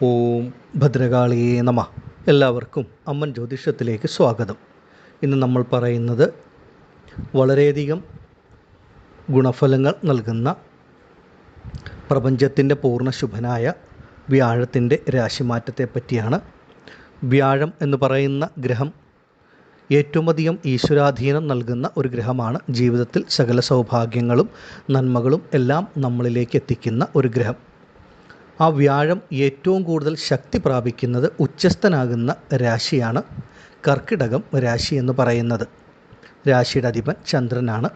ഓം ഭദ്രകാളിയേ നമഃ. എല്ലാവർക്കും അമ്മൻ ജ്യോതിഷത്തിലേക്ക് സ്വാഗതം. ഇന്ന് നമ്മൾ പറയുന്നത് വളരെയധികം ഗുണഫലങ്ങൾ നൽകുന്ന പ്രപഞ്ചത്തിൻ്റെ പൂർണ്ണ ശുഭനായ വ്യാഴത്തിൻ്റെ രാശിമാറ്റത്തെ പറ്റിയാണ്. വ്യാഴം എന്ന് പറയുന്ന ഗ്രഹം ഏറ്റവും അധികം ഈശ്വരാധീനം നൽകുന്ന ഒരു ഗ്രഹമാണ്. ജീവിതത്തിൽ സകല സൗഭാഗ്യങ്ങളും നന്മകളും എല്ലാം നമ്മളിലേക്ക് എത്തിക്കുന്ന ഒരു ഗ്രഹം. ആ വ്യാഴം ഏറ്റവും കൂടുതൽ ശക്തി പ്രാപിക്കുന്നത് ഉച്ചസ്ഥനാകുന്ന രാശിയാണ് കർക്കിടകം രാശി എന്ന് പറയുന്നത്. രാശിയുടെ അധിപൻ ചന്ദ്രനാണ്.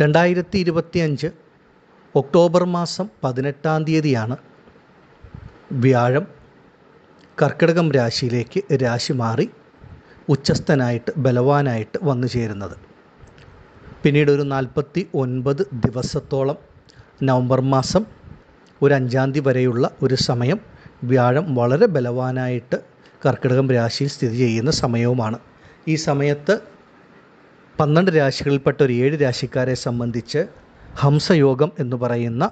2025 ഒക്ടോബർ മാസം 18-ാം തീയതിയാണ് വ്യാഴം കർക്കിടകം രാശിയിലേക്ക് രാശി മാറി ഉച്ചസ്ഥനായിട്ട് ബലവാനായിട്ട് വന്നു ചേരുന്നത്. പിന്നീട് ഒരു 49 ദിവസത്തോളം നവംബർ മാസം ഒരു 5-ാം തീയതി വരെയുള്ള ഒരു സമയം വ്യാഴം വളരെ ബലവാനായിട്ട് കർക്കിടകം രാശിയിൽ സ്ഥിതി ചെയ്യുന്ന സമയവുമാണ്. ഈ സമയത്ത് 12 രാശികളിൽപ്പെട്ട ഒരു 7 രാശിക്കാരെ സംബന്ധിച്ച് ഹംസയോഗം എന്ന് പറയുന്ന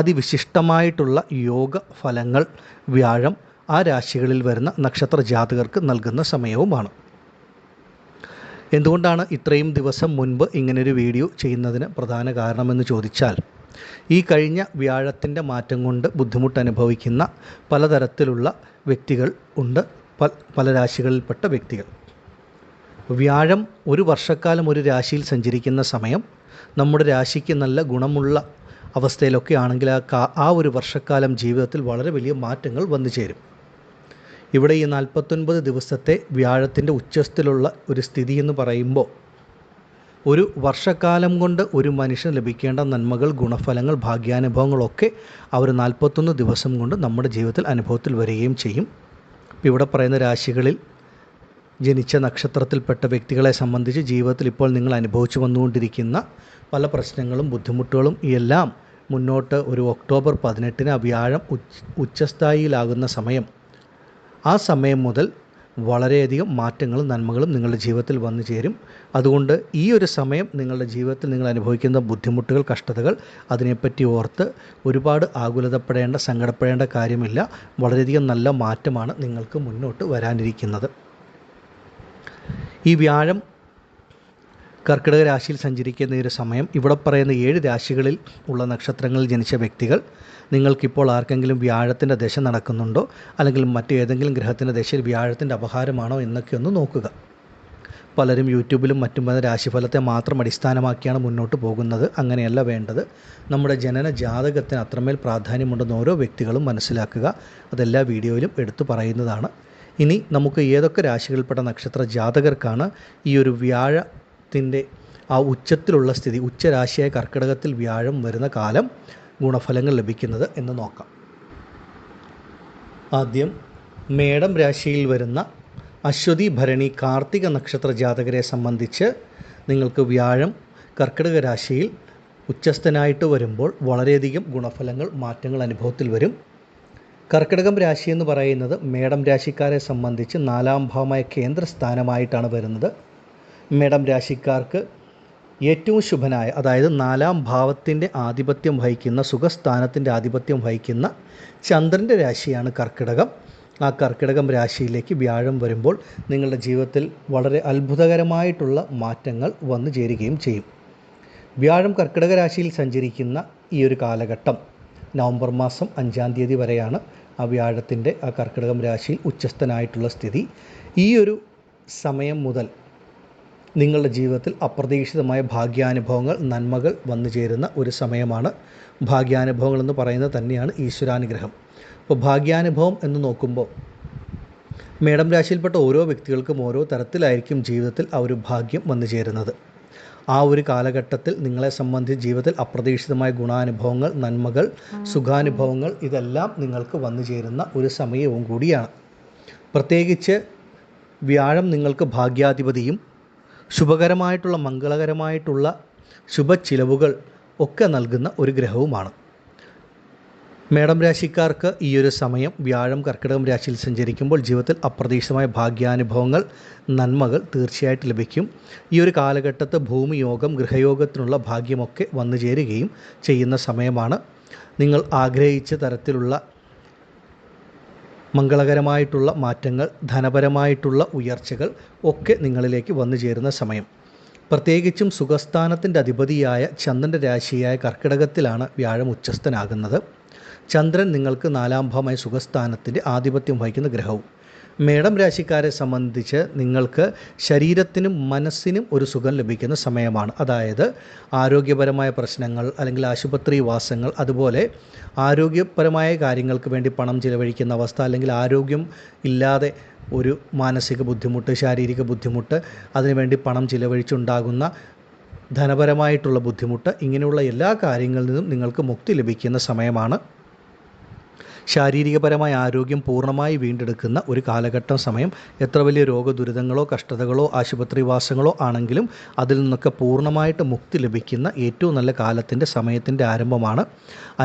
അതിവിശിഷ്ടമായിട്ടുള്ള യോഗ ഫലങ്ങൾ വ്യാഴം ആ രാശികളിൽ വരുന്ന നക്ഷത്ര ജാതകർക്ക് നൽകുന്ന സമയവുമാണ്. എന്തുകൊണ്ടാണ് ഇത്രയും ദിവസം മുൻപ് ഇങ്ങനൊരു വീഡിയോ ചെയ്യുന്നതിന് പ്രധാന കാരണമെന്ന് ചോദിച്ചാൽ, ഈ കഴിഞ്ഞ വ്യാഴത്തിൻ്റെ മാറ്റം കൊണ്ട് ബുദ്ധിമുട്ട് അനുഭവിക്കുന്ന പലതരത്തിലുള്ള വ്യക്തികൾ ഉണ്ട്, പല രാശികളിൽപ്പെട്ട വ്യക്തികൾ. വ്യാഴം ഒരു വർഷക്കാലം ഒരു രാശിയിൽ സഞ്ചരിക്കുന്ന സമയം നമ്മുടെ രാശിക്ക് നല്ല ഗുണമുള്ള അവസ്ഥയിലൊക്കെ ആണെങ്കിൽ ആ ഒരു വർഷക്കാലം ജീവിതത്തിൽ വളരെ വലിയ മാറ്റങ്ങൾ വന്നു ചേരും. ഇവിടെ ഈ 49 ദിവസത്തെ വ്യാഴത്തിൻ്റെ ഉച്ചസ്ഥത്തിലുള്ള ഒരു സ്ഥിതി എന്ന് പറയുമ്പോൾ, ഒരു വർഷക്കാലം കൊണ്ട് ഒരു മനുഷ്യന് ലഭിക്കേണ്ട നന്മകൾ, ഗുണഫലങ്ങൾ, ഭാഗ്യാനുഭവങ്ങളൊക്കെ ആ ഒരു 41 ദിവസം കൊണ്ട് നമ്മുടെ ജീവിതത്തിൽ അനുഭവത്തിൽ വരികയും ചെയ്യും. ഇവിടെ പറയുന്ന രാശികളിൽ ജനിച്ച നക്ഷത്രത്തിൽപ്പെട്ട വ്യക്തികളെ സംബന്ധിച്ച് ജീവിതത്തിൽ ഇപ്പോൾ നിങ്ങൾ അനുഭവിച്ചു വന്നുകൊണ്ടിരിക്കുന്ന പല പ്രശ്നങ്ങളും ബുദ്ധിമുട്ടുകളും എല്ലാം മുന്നോട്ട് ഒരു ഒക്ടോബർ 18 ആ വ്യാഴം ഉച്ചസ്ഥായിയിലാകുന്ന സമയം, ആ സമയം മുതൽ വളരെയധികം മാറ്റങ്ങളും നന്മകളും നിങ്ങളുടെ ജീവിതത്തിൽ വന്നു ചേരും. അതുകൊണ്ട് ഈ ഒരു സമയം നിങ്ങളുടെ ജീവിതത്തിൽ നിങ്ങൾ അനുഭവിക്കുന്ന ബുദ്ധിമുട്ടുകൾ, കഷ്ടതകൾ, അതിനെപ്പറ്റി ഓർത്ത് ഒരുപാട് ആകുലതപ്പെടേണ്ട, സങ്കടപ്പെടേണ്ട കാര്യമില്ല. വളരെയധികം നല്ല മാറ്റമാണ് നിങ്ങൾക്ക് മുന്നോട്ട് വരാനിരിക്കുന്നത്. ഈ വ്യാഴം കർക്കിടക രാശിയിൽ സഞ്ചരിക്കുന്ന ഒരു സമയം, ഇവിടെ പറയുന്ന 7 രാശികളിൽ ഉള്ള നക്ഷത്രങ്ങളിൽ ജനിച്ച വ്യക്തികൾ, നിങ്ങൾക്കിപ്പോൾ ആർക്കെങ്കിലും വ്യാഴത്തിൻ്റെ ദശ നടക്കുന്നുണ്ടോ, അല്ലെങ്കിൽ മറ്റേതെങ്കിലും ഗ്രഹത്തിൻ്റെ ദശയിൽ വ്യാഴത്തിൻ്റെ അപഹാരമാണോ എന്നൊക്കെ ഒന്ന് നോക്കുക. പലരും യൂട്യൂബിലും മറ്റും വന്ന രാശിഫലത്തെ മാത്രം അടിസ്ഥാനമാക്കിയാണ് മുന്നോട്ട് പോകുന്നത്. അങ്ങനെയല്ല വേണ്ടത്. നമ്മുടെ ജനന ജാതകത്തിന് അത്രമേൽ പ്രാധാന്യമുണ്ടെന്ന് ഓരോ വ്യക്തികളും മനസ്സിലാക്കുക. അതെല്ലാ വീഡിയോയിലും എടുത്തു പറയുന്നതാണ്. ഇനി നമുക്ക് ഏതൊക്കെ രാശികളിൽപ്പെട്ട നക്ഷത്ര ജാതകർക്കാണ് ഈ ഒരു വ്യാഴത്തിൻ്റെ ആ ഉച്ചത്തിലുള്ള സ്ഥിതി, ഉച്ചരാശിയായ കർക്കിടകത്തിൽ വ്യാഴം വരുന്ന കാലം ഗുണഫലങ്ങൾ ലഭിക്കുന്നത് എന്ന് നോക്കാം. ആദ്യം മേടം രാശിയിൽ വരുന്ന അശ്വതി, ഭരണി, കാർത്തിക നക്ഷത്ര ജാതകരെ സംബന്ധിച്ച് നിങ്ങൾക്ക് വ്യാഴം കർക്കിടക രാശിയിൽ ഉച്ചസ്ഥനായിട്ട് വരുമ്പോൾ വളരെയധികം ഗുണഫലങ്ങൾ, മാറ്റങ്ങൾ അനുഭവത്തിൽ വരും. കർക്കിടകം രാശി എന്ന് പറയുന്നത് മേടം രാശിക്കാരെ സംബന്ധിച്ച് 4-ാം ഭാവമായ കേന്ദ്രസ്ഥാനമായിട്ടാണ് വരുന്നത്. മേടം രാശിക്കാർക്ക് ഏറ്റവും ശുഭനായ, അതായത് 4-ാം ഭാവത്തിൻ്റെ ആധിപത്യം വഹിക്കുന്ന, സുഖസ്ഥാനത്തിൻ്റെ ആധിപത്യം വഹിക്കുന്ന ചന്ദ്രൻ്റെ രാശിയാണ് കർക്കിടകം. ആ കർക്കിടകം രാശിയിലേക്ക് വ്യാഴം വരുമ്പോൾ നിങ്ങളുടെ ജീവിതത്തിൽ വളരെ അത്ഭുതകരമായിട്ടുള്ള മാറ്റങ്ങൾ വന്നു ചേരുകയും ചെയ്യും. വ്യാഴം കർക്കിടക രാശിയിൽ സഞ്ചരിക്കുന്ന ഈ ഒരു കാലഘട്ടം നവംബർ മാസം 5-ാം തീയതി വരെയാണ് ആ വ്യാഴത്തിൻ്റെ ആ കർക്കിടകം രാശിയിൽ ഉച്ചസ്ഥനായിട്ടുള്ള സ്ഥിതി. ഈ ഒരു സമയം മുതൽ നിങ്ങളുടെ ജീവിതത്തിൽ അപ്രതീക്ഷിതമായ ഭാഗ്യാനുഭവങ്ങൾ, നന്മകൾ വന്നു ചേരുന്ന ഒരു സമയമാണ്. ഭാഗ്യാനുഭവങ്ങൾ എന്ന് പറയുന്നത് തന്നെയാണ് ഈശ്വരാനുഗ്രഹം. അപ്പോൾ ഭാഗ്യാനുഭവം എന്ന് നോക്കുമ്പോൾ മേടം രാശിയിൽപ്പെട്ട ഓരോ വ്യക്തികൾക്കും ഓരോ തരത്തിലായിരിക്കും ജീവിതത്തിൽ ആ ഒരു ഭാഗ്യം വന്നു ചേരുന്നത്. ആ ഒരു കാലഘട്ടത്തിൽ നിങ്ങളെ സംബന്ധിച്ച് ജീവിതത്തിൽ അപ്രതീക്ഷിതമായ ഗുണാനുഭവങ്ങൾ, നന്മകൾ, സുഖാനുഭവങ്ങൾ ഇതെല്ലാം നിങ്ങൾക്ക് വന്നു ചേരുന്ന ഒരു സമയവും കൂടിയാണ്. പ്രത്യേകിച്ച് വ്യാഴം നിങ്ങൾക്ക് ഭാഗ്യാധിപതിയും ശുഭകരമായിട്ടുള്ള, മംഗളകരമായിട്ടുള്ള ശുഭച്ചിലവുകൾ ഒക്കെ നൽകുന്ന ഒരു ഗ്രഹവുമാണ്. മേടം രാശിക്കാർക്ക് ഈ ഒരു സമയം വ്യാഴം കർക്കിടകം രാശിയിൽ സഞ്ചരിക്കുമ്പോൾ ജീവിതത്തിൽ അപ്രതീക്ഷിതമായ ഭാഗ്യാനുഭവങ്ങൾ, നന്മകൾ തീർച്ചയായിട്ടും ലഭിക്കും. ഈ ഒരു കാലഘട്ടത്ത് ഭൂമിയോഗം, ഗൃഹയോഗത്തിനുള്ള ഭാഗ്യമൊക്കെ വന്നു ചേരുകയും ചെയ്യുന്ന സമയമാണ്. നിങ്ങൾ ആഗ്രഹിച്ച തരത്തിലുള്ള മംഗളകരമായിട്ടുള്ള മാറ്റങ്ങൾ, ധനപരമായിട്ടുള്ള ഉയർച്ചകൾ ഒക്കെ നിങ്ങളിലേക്ക് വന്നു ചേരുന്ന സമയം. പ്രത്യേകിച്ചും സുഖസ്ഥാനത്തിൻ്റെ അധിപതിയായ ചന്ദ്രൻ്റെ രാശിയായ കർക്കിടകത്തിലാണ് വ്യാഴം ഉച്ചസ്ഥനാകുന്നത്. ചന്ദ്രൻ നിങ്ങൾക്ക് 4ാം ഭാവമായ സുഖസ്ഥാനത്തിൻ്റെ ആധിപത്യം വഹിക്കുന്ന ഗ്രഹവും. മേടം രാശിക്കാരെ സംബന്ധിച്ച് നിങ്ങൾക്ക് ശരീരത്തിനും മനസ്സിനും ഒരു സുഖം ലഭിക്കുന്ന സമയമാണ്. അതായത് ആരോഗ്യപരമായ പ്രശ്നങ്ങൾ അല്ലെങ്കിൽ ആശുപത്രി വാസങ്ങൾ, അതുപോലെ ആരോഗ്യപരമായ കാര്യങ്ങൾക്ക് വേണ്ടി പണം ചിലവഴിക്കുന്ന അവസ്ഥ, അല്ലെങ്കിൽ ആരോഗ്യം ഇല്ലാതെ ഒരു മാനസിക ബുദ്ധിമുട്ട്, ശാരീരിക ബുദ്ധിമുട്ട്, അതിനുവേണ്ടി പണം ചിലവഴിച്ചുണ്ടാകുന്ന ധനപരമായിട്ടുള്ള ബുദ്ധിമുട്ട്, ഇങ്ങനെയുള്ള എല്ലാ കാര്യങ്ങളിൽ നിന്നും നിങ്ങൾക്ക് മുക്തി ലഭിക്കുന്ന സമയമാണ്. ശാരീരികപരമായ ആരോഗ്യം പൂർണ്ണമായി വീണ്ടെടുക്കുന്ന ഒരു കാലഘട്ടം സമയം. എത്ര വലിയ രോഗദുരിതങ്ങളോ കഷ്ടതകളോ ആശുപത്രിവാസങ്ങളോ ആണെങ്കിലും അതിൽ നിന്നൊക്കെ പൂർണ്ണമായിട്ട് മുക്തി ലഭിക്കുന്ന ഏറ്റവും നല്ല കാലത്തിൻ്റെ സമയത്തിൻ്റെ ആരംഭമാണ്.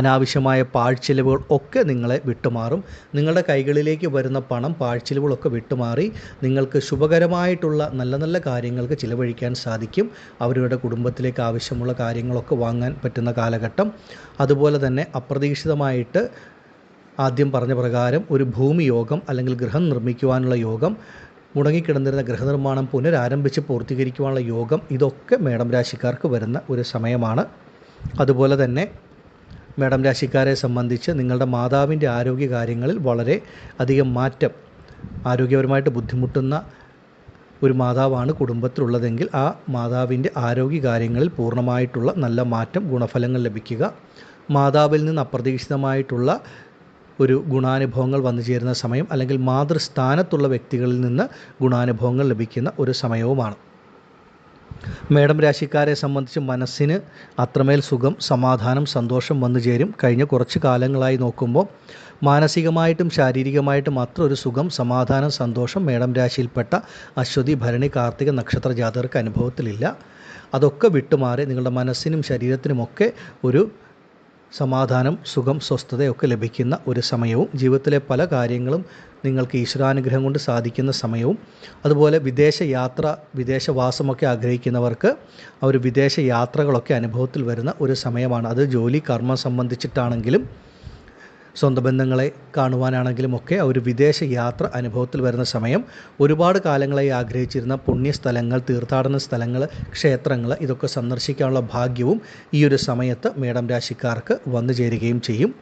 അനാവശ്യമായ പാഴ്ചിലവുകൾ ഒക്കെ നിങ്ങളെ വിട്ടുമാറും. നിങ്ങളുടെ കൈകളിലേക്ക് വരുന്ന പണം പാഴ്ചിലവുകളൊക്കെ വിട്ടുമാറി നിങ്ങൾക്ക് ശുഭകരമായിട്ടുള്ള നല്ല നല്ല കാര്യങ്ങൾക്ക് ചിലവഴിക്കാൻ സാധിക്കും. അവരുടെ കുടുംബത്തിലേക്ക് ആവശ്യമുള്ള കാര്യങ്ങളൊക്കെ വാങ്ങാൻ പറ്റുന്ന കാലഘട്ടം. അതുപോലെ തന്നെ അപ്രതീക്ഷിതമായിട്ട് ആദ്യം പറഞ്ഞ പ്രകാരം ഒരു ഭൂമി യോഗം അല്ലെങ്കിൽ ഗൃഹം നിർമ്മിക്കുവാനുള്ള യോഗം, മുടങ്ങിക്കിടന്നിരുന്ന ഗൃഹനിർമ്മാണം പുനരാരംഭിച്ച് പൂർത്തീകരിക്കുവാനുള്ള യോഗം, ഇതൊക്കെ മേടം രാശിക്കാർക്ക് വരുന്ന ഒരു സമയമാണ്. അതുപോലെ തന്നെ മേടം രാശിക്കാരെ സംബന്ധിച്ച് നിങ്ങളുടെ മാതാവിൻ്റെ ആരോഗ്യകാര്യങ്ങളിൽ വളരെ അധികം മാറ്റം, ആരോഗ്യപരമായിട്ട് ബുദ്ധിമുട്ടുന്ന ഒരു മാതാവാണ് കുടുംബത്തിലുള്ളതെങ്കിൽ ആ മാതാവിൻ്റെ ആരോഗ്യകാര്യങ്ങളിൽ പൂർണ്ണമായിട്ടുള്ള നല്ല മാറ്റം, ഗുണഫലങ്ങൾ ലഭിക്കുക, മാതാവിൽ നിന്ന് അപ്രതീക്ഷിതമായിട്ടുള്ള ഒരു ഗുണാനുഭവങ്ങൾ വന്നു ചേരുന്ന സമയം, അല്ലെങ്കിൽ മാതൃസ്ഥാനത്തുള്ള വ്യക്തികളിൽ നിന്ന് ഗുണാനുഭവങ്ങൾ ലഭിക്കുന്ന ഒരു സമയവുമാണ്. മേടം രാശിക്കാരെ സംബന്ധിച്ച് മനസ്സിന് അത്രമേൽ സുഖം, സമാധാനം, സന്തോഷം വന്നു ചേരും. കഴിഞ്ഞ കുറച്ച് കാലങ്ങളായി നോക്കുമ്പോൾ മാനസികമായിട്ടും ശാരീരികമായിട്ടും അത്ര ഒരു സുഖം, സമാധാനം, സന്തോഷം മേടം രാശിയിൽപ്പെട്ട അശ്വതി, ഭരണി, കാർത്തിക നക്ഷത്ര ജാതകർക്ക് അനുഭവത്തിലില്ല. അതൊക്കെ വിട്ടുമാറി നിങ്ങളുടെ മനസ്സിനും ശരീരത്തിനുമൊക്കെ ഒരു സമാധാനം, സുഖം, സ്വസ്ഥതയൊക്കെ ലഭിക്കുന്ന ഒരു സമയവും, ജീവിതത്തിലെ പല കാര്യങ്ങളും നിങ്ങൾക്ക് ഈശ്വരാനുഗ്രഹം കൊണ്ട് സാധിക്കുന്ന സമയവും, അതുപോലെ വിദേശ യാത്ര, വിദേശവാസമൊക്കെ ആഗ്രഹിക്കുന്നവർക്ക് ആ ഒരു വിദേശ യാത്രകളൊക്കെ അനുഭവത്തിൽ വരുന്ന ഒരു സമയമാണ്. അത് ജോലി, കർമ്മം സംബന്ധിച്ചിട്ടാണെങ്കിലും സ്വന്തം ബന്ധങ്ങളെ കാണുവാനാണെങ്കിലും ഒക്കെ ഒരു വിദേശ യാത്ര അനുഭവത്തിൽ വരുന്ന സമയം. ഒരുപാട് കാലങ്ങളായി ആഗ്രഹിച്ചിരുന്ന പുണ്യസ്ഥലങ്ങൾ, തീർത്ഥാടന സ്ഥലങ്ങൾ, ക്ഷേത്രങ്ങൾ, ഇതൊക്കെ സന്ദർശിക്കാനുള്ള ഭാഗ്യവും ഈ ഒരു സമയത്ത് മേടം രാശിക്കാർക്ക് വന്നു ചേരുകയും ചെയ്യും.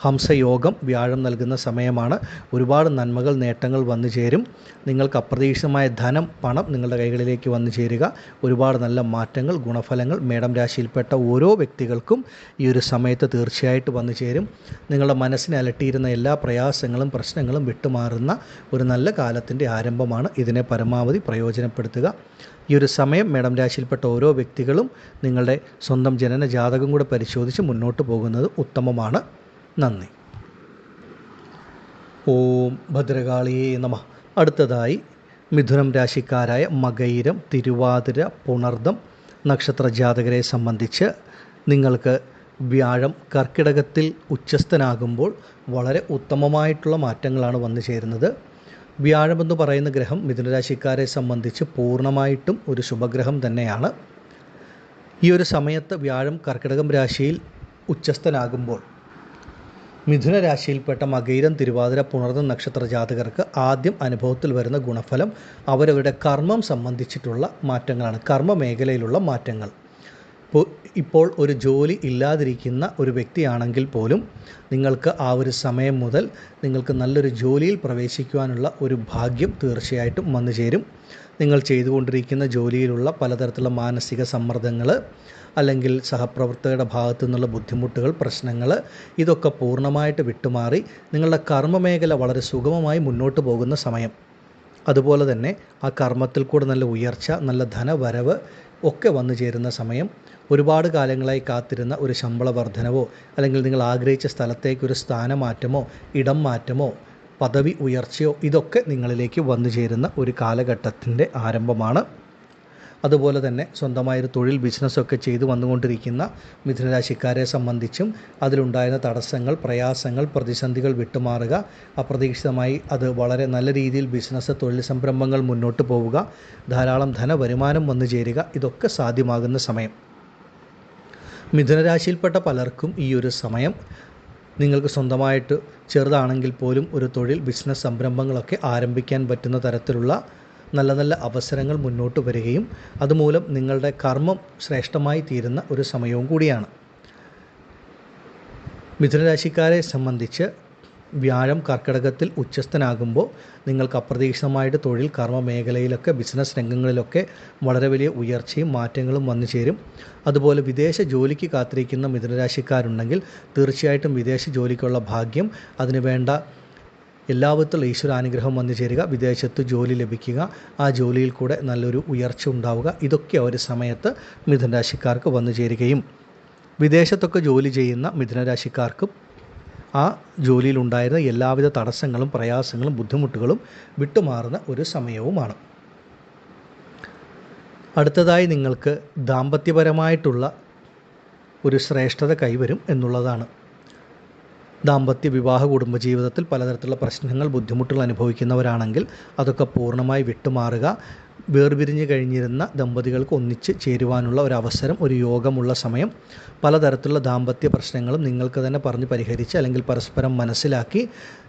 ഹംസയോഗം വ്യാഴം നൽകുന്ന സമയമാണ്. ഒരുപാട് നന്മകൾ, നേട്ടങ്ങൾ വന്നു ചേരും. നിങ്ങൾക്ക് അപ്രതീക്ഷിതമായ ധനം, പണം നിങ്ങളുടെ കൈകളിലേക്ക് വന്നു ചേരുക. ഒരുപാട് നല്ല മാറ്റങ്ങൾ, ഗുണഫലങ്ങൾ മേടം രാശിയിൽപ്പെട്ട ഓരോ വ്യക്തികൾക്കും ഈ ഒരു സമയത്ത് തീർച്ചയായിട്ടും വന്നു ചേരും. നിങ്ങളുടെ മനസ്സിനെ അലട്ടിയിരുന്ന എല്ലാ പ്രയാസങ്ങളും പ്രശ്നങ്ങളും വിട്ടുമാറുന്ന ഒരു നല്ല കാലത്തിൻ്റെ ആരംഭമാണ്. ഇതിനെ പരമാവധി പ്രയോജനപ്പെടുത്തുക. ഈ ഒരു സമയം മേടം രാശിയിൽപ്പെട്ട ഓരോ വ്യക്തികളും നിങ്ങളുടെ സ്വന്തം ജനന ജാതകം കൂടെ പരിശോധിച്ച് മുന്നോട്ട് പോകുന്നത് ഉത്തമമാണ്. നന്ദി. ഓം ഭദ്രകാളിയേ നമഃ. അടുത്തതായി മിഥുനം രാശിക്കാരായ മകയിരം, തിരുവാതിര, പുണർദം നക്ഷത്ര ജാതകരെ സംബന്ധിച്ച് നിങ്ങൾക്ക് വ്യാഴം കർക്കിടകത്തിൽ ഉച്ചസ്ഥനാകുമ്പോൾ വളരെ ഉത്തമമായിട്ടുള്ള മാറ്റങ്ങളാണ് വന്നു ചേരുന്നത്. വ്യാഴമെന്ന് പറയുന്ന ഗ്രഹം മിഥുനരാശിക്കാരെ സംബന്ധിച്ച് പൂർണ്ണമായിട്ടും ഒരു ശുഭഗ്രഹം തന്നെയാണ്. ഈ ഒരു സമയത്ത് വ്യാഴം കർക്കിടകം രാശിയിൽ ഉച്ചസ്ഥനാകുമ്പോൾ മിഥുന രാശിയിൽപ്പെട്ട മകയിരം, തിരുവാതിര, പുണർദം നക്ഷത്ര ജാതകർക്ക് ആദ്യം അനുഭവത്തിൽ വരുന്ന ഗുണഫലം അവരവരുടെ കർമ്മം സംബന്ധിച്ചിട്ടുള്ള മാറ്റങ്ങളാണ്, കർമ്മ മേഖലയിലുള്ള മാറ്റങ്ങൾ. ഇപ്പോൾ ഒരു ജോലി ഇല്ലാതിരിക്കുന്ന ഒരു വ്യക്തിയാണെങ്കിൽ പോലും നിങ്ങൾക്ക് ആ ഒരു സമയം മുതൽ നിങ്ങൾക്ക് നല്ലൊരു ജോലിയിൽ പ്രവേശിക്കുവാനുള്ള ഒരു ഭാഗ്യം തീർച്ചയായിട്ടും വന്നു ചേരും. നിങ്ങൾ ചെയ്തുകൊണ്ടിരിക്കുന്ന ജോലിയിലുള്ള പലതരത്തിലുള്ള മാനസിക സമ്മർദ്ദങ്ങൾ, അല്ലെങ്കിൽ സഹപ്രവർത്തകരുടെ ഭാഗത്തു നിന്നുള്ള ബുദ്ധിമുട്ടുകൾ, പ്രശ്നങ്ങൾ, ഇതൊക്കെ പൂർണ്ണമായിട്ട് വിട്ടുമാറി നിങ്ങളുടെ കർമ്മമേഖല വളരെ സുഗമമായി മുന്നോട്ട് പോകുന്ന സമയം. അതുപോലെ തന്നെ ആ കർമ്മത്തിൽ കൂടെ നല്ല ഉയർച്ച, നല്ല ധനവരവ് ഒക്കെ വന്നു ചേരുന്ന സമയം. ഒരുപാട് കാലങ്ങളായി കാത്തിരുന്ന ഒരു ശമ്പള വർധനവോ, അല്ലെങ്കിൽ നിങ്ങൾ ആഗ്രഹിച്ച സ്ഥലത്തേക്കൊരു സ്ഥാനമാറ്റമോ, ഇടം മാറ്റമോ, പദവി ഉയർച്ചയോ, ഇതൊക്കെ നിങ്ങളിലേക്ക് വന്നു ചേരുന്ന ഒരു കാലഘട്ടത്തിൻ്റെ ആരംഭമാണ്. അതുപോലെ തന്നെ സ്വന്തമായൊരു തൊഴിൽ, ബിസിനസ്സൊക്കെ ചെയ്തു വന്നുകൊണ്ടിരിക്കുന്ന മിഥുനരാശിക്കാരെ സംബന്ധിച്ചും അതിലുണ്ടായിരുന്ന തടസ്സങ്ങൾ, പ്രയാസങ്ങൾ, പ്രതിസന്ധികൾ വിട്ടുമാറുക. അപ്രതീക്ഷിതമായി അത് വളരെ നല്ല രീതിയിൽ ബിസിനസ്, തൊഴിൽ സംരംഭങ്ങൾ മുന്നോട്ട് പോവുക, ധാരാളം ധനവരുമാനം വന്നു ചേരുക, ഇതൊക്കെ സാധ്യമാകുന്ന സമയം. മിഥുനരാശിയിൽപ്പെട്ട പലർക്കും ഈ ഒരു സമയം നിങ്ങൾക്ക് സ്വന്തമായിട്ട് ചെറുതാണെങ്കിൽ പോലും ഒരു തൊഴിൽ ബിസിനസ് സംരംഭങ്ങളൊക്കെ ആരംഭിക്കാൻ പറ്റുന്ന തരത്തിലുള്ള നല്ല നല്ല അവസരങ്ങൾ മുന്നോട്ട് വരികയും അതുമൂലം നിങ്ങളുടെ കർമ്മം ശ്രേഷ്ഠമായി തീരുന്ന ഒരു സമയവും കൂടിയാണ്. മിഥുനരാശിക്കാരെ സംബന്ധിച്ച് വ്യാഴം കർക്കിടകത്തിൽ ഉച്ചസ്ഥനാകുമ്പോൾ നിങ്ങൾക്ക് അപ്രതീക്ഷിതമായിട്ട് തൊഴിൽ കർമ്മ മേഖലയിലൊക്കെ ബിസിനസ് രംഗങ്ങളിലൊക്കെ വളരെ വലിയ ഉയർച്ചയും മാറ്റങ്ങളും വന്നു ചേരും. അതുപോലെ വിദേശ ജോലിക്ക് കാത്തിരിക്കുന്ന മിഥുനരാശിക്കാരുണ്ടെങ്കിൽ തീർച്ചയായിട്ടും വിദേശ ജോലിക്കുള്ള ഭാഗ്യം, അതിനുവേണ്ട എല്ലാവിധത്തിലുള്ള ഈശ്വരാനുഗ്രഹം വന്നു ചേരുക, വിദേശത്ത് ജോലി ലഭിക്കുക, ആ ജോലിയിൽ കൂടെ നല്ലൊരു ഉയർച്ച ഉണ്ടാവുക, ഇതൊക്കെ ഒരു സമയത്ത് മിഥുനരാശിക്കാർക്ക് വന്നു ചേരുകയും വിദേശത്തൊക്കെ ജോലി ചെയ്യുന്ന മിഥുനരാശിക്കാർക്കും ആ ജോലിയിലുണ്ടായിരുന്ന എല്ലാവിധ തടസ്സങ്ങളും പ്രയാസങ്ങളും ബുദ്ധിമുട്ടുകളും വിട്ടുമാറുന്ന ഒരു സമയവുമാണ്. അടുത്തതായി നിങ്ങൾക്ക് ദാമ്പത്യപരമായിട്ടുള്ള ഒരു ശ്രേഷ്ഠത കൈവരും എന്നുള്ളതാണ്. ദാമ്പത്യ വിവാഹ കുടുംബജീവിതത്തിൽ പലതരത്തിലുള്ള പ്രശ്നങ്ങൾ ബുദ്ധിമുട്ടുകൾ അനുഭവിക്കുന്നവരാണെങ്കിൽ അതൊക്കെ പൂർണ്ണമായി വിട്ടുമാറുക. വേർപിരിഞ്ഞ് കഴിഞ്ഞിരുന്ന ദമ്പതികൾക്ക് ഒന്നിച്ച് ചേരുവാനുള്ള ഒരു അവസരം, ഒരു യോഗമുള്ള സമയം. പലതരത്തിലുള്ള ദാമ്പത്യ പ്രശ്നങ്ങളും നിങ്ങൾക്ക് തന്നെ പറഞ്ഞ് പരിഹരിച്ച് അല്ലെങ്കിൽ പരസ്പരം മനസ്സിലാക്കി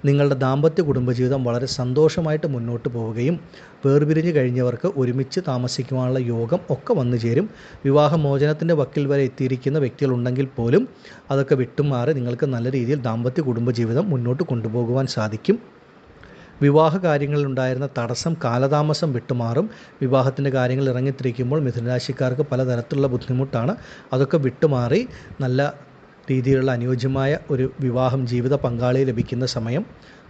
നിങ്ങളുടെ ദാമ്പത്യ കുടുംബജീവിതം വളരെ സന്തോഷമായിട്ട് മുന്നോട്ട് പോവുകയും വേർപിരിഞ്ഞ് കഴിഞ്ഞവർക്ക് ഒരുമിച്ച് താമസിക്കുവാനുള്ള യോഗം ഒക്കെ വന്നു ചേരും. വിവാഹമോചനത്തിൻ്റെ വക്കിൽ വരെ എത്തിയിരിക്കുന്ന വ്യക്തികളുണ്ടെങ്കിൽ പോലും അതൊക്കെ വിട്ടുമാറി നിങ്ങൾക്ക് നല്ല രീതിയിൽ ദാമ്പത്യ കുടുംബജീവിതം മുന്നോട്ട് കൊണ്ടുപോകുവാൻ സാധിക്കും. വിവാഹ കാര്യങ്ങളിലുണ്ടായിരുന്ന തടസ്സം, കാലതാമസം വിട്ടുമാറും. വിവാഹത്തിൻ്റെ കാര്യങ്ങൾ ഇറങ്ങിത്തിരിക്കുമ്പോൾ മിഥുനരാശിക്കാർക്ക് പലതരത്തിലുള്ള ബുദ്ധിമുട്ടാണ്. അതൊക്കെ വിട്ടുമാറി നല്ല രീതിയിലുള്ള അനുയോജ്യമായ ഒരു വിവാഹം, ജീവിത പങ്കാളിയെ ലഭിക്കുന്ന സമയം.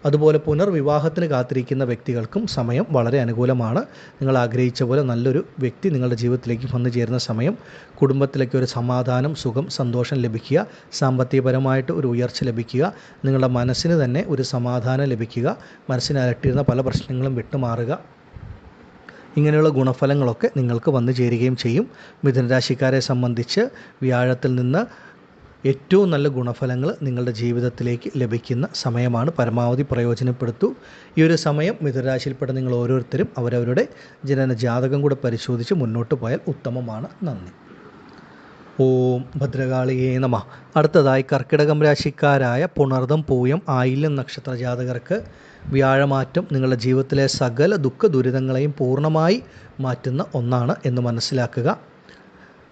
അതുപോലെ പുനർവിവാഹത്തിന് കാത്തിരിക്കുന്ന വ്യക്തികൾക്കും സമയം വളരെ അനുകൂലമാണ്. നിങ്ങൾ ആഗ്രഹിച്ച പോലെ നല്ലൊരു വ്യക്തി നിങ്ങളുടെ ജീവിതത്തിലേക്ക് വന്നു ചേരുന്ന സമയം. കുടുംബത്തിലേക്ക് ഒരു സമാധാനം, സുഖം, സന്തോഷം ലഭിക്കുക, സാമ്പത്തികപരമായിട്ട് ഒരു ഉയർച്ച ലഭിക്കുക, നിങ്ങളുടെ മനസ്സിന് തന്നെ ഒരു സമാധാനം ലഭിക്കുക, മനസ്സിനെ അലട്ടിയിരുന്ന പല പ്രശ്നങ്ങളും വിട്ടുമാറുക, ഇങ്ങനെയുള്ള ഗുണഫലങ്ങളൊക്കെ നിങ്ങൾക്ക് വന്നു ചേരുകയും ചെയ്യും. മിഥുനരാശിക്കാരെ സംബന്ധിച്ച് വ്യാഴത്തിൽ നിന്ന് ഏറ്റവും നല്ല ഗുണഫലങ്ങൾ നിങ്ങളുടെ ജീവിതത്തിലേക്ക് ലഭിക്കുന്ന സമയമാണ്. പരമാവധി പ്രയോജനപ്പെടുത്തൂ. ഈ ഒരു സമയം മിഥുനരാശിയിൽപ്പെട്ട നിങ്ങൾ ഓരോരുത്തരും അവരവരുടെ ജനന ജാതകം കൂടെ പരിശോധിച്ച് മുന്നോട്ട് പോയാൽ ഉത്തമമാണ്. നന്ദി. ഓം ഭദ്രകാളിയേ നമഃ. അടുത്തതായി കർക്കിടകം രാശിക്കാരായ പുണർദം, പൂയം, ആയില്യം നക്ഷത്ര ജാതകർക്ക് വ്യാഴമാറ്റം നിങ്ങളുടെ ജീവിതത്തിലെ സകല ദുഃഖ ദുരിതങ്ങളെയും പൂർണ്ണമായി മാറ്റുന്ന ഒന്നാണ് എന്ന് മനസ്സിലാക്കുക.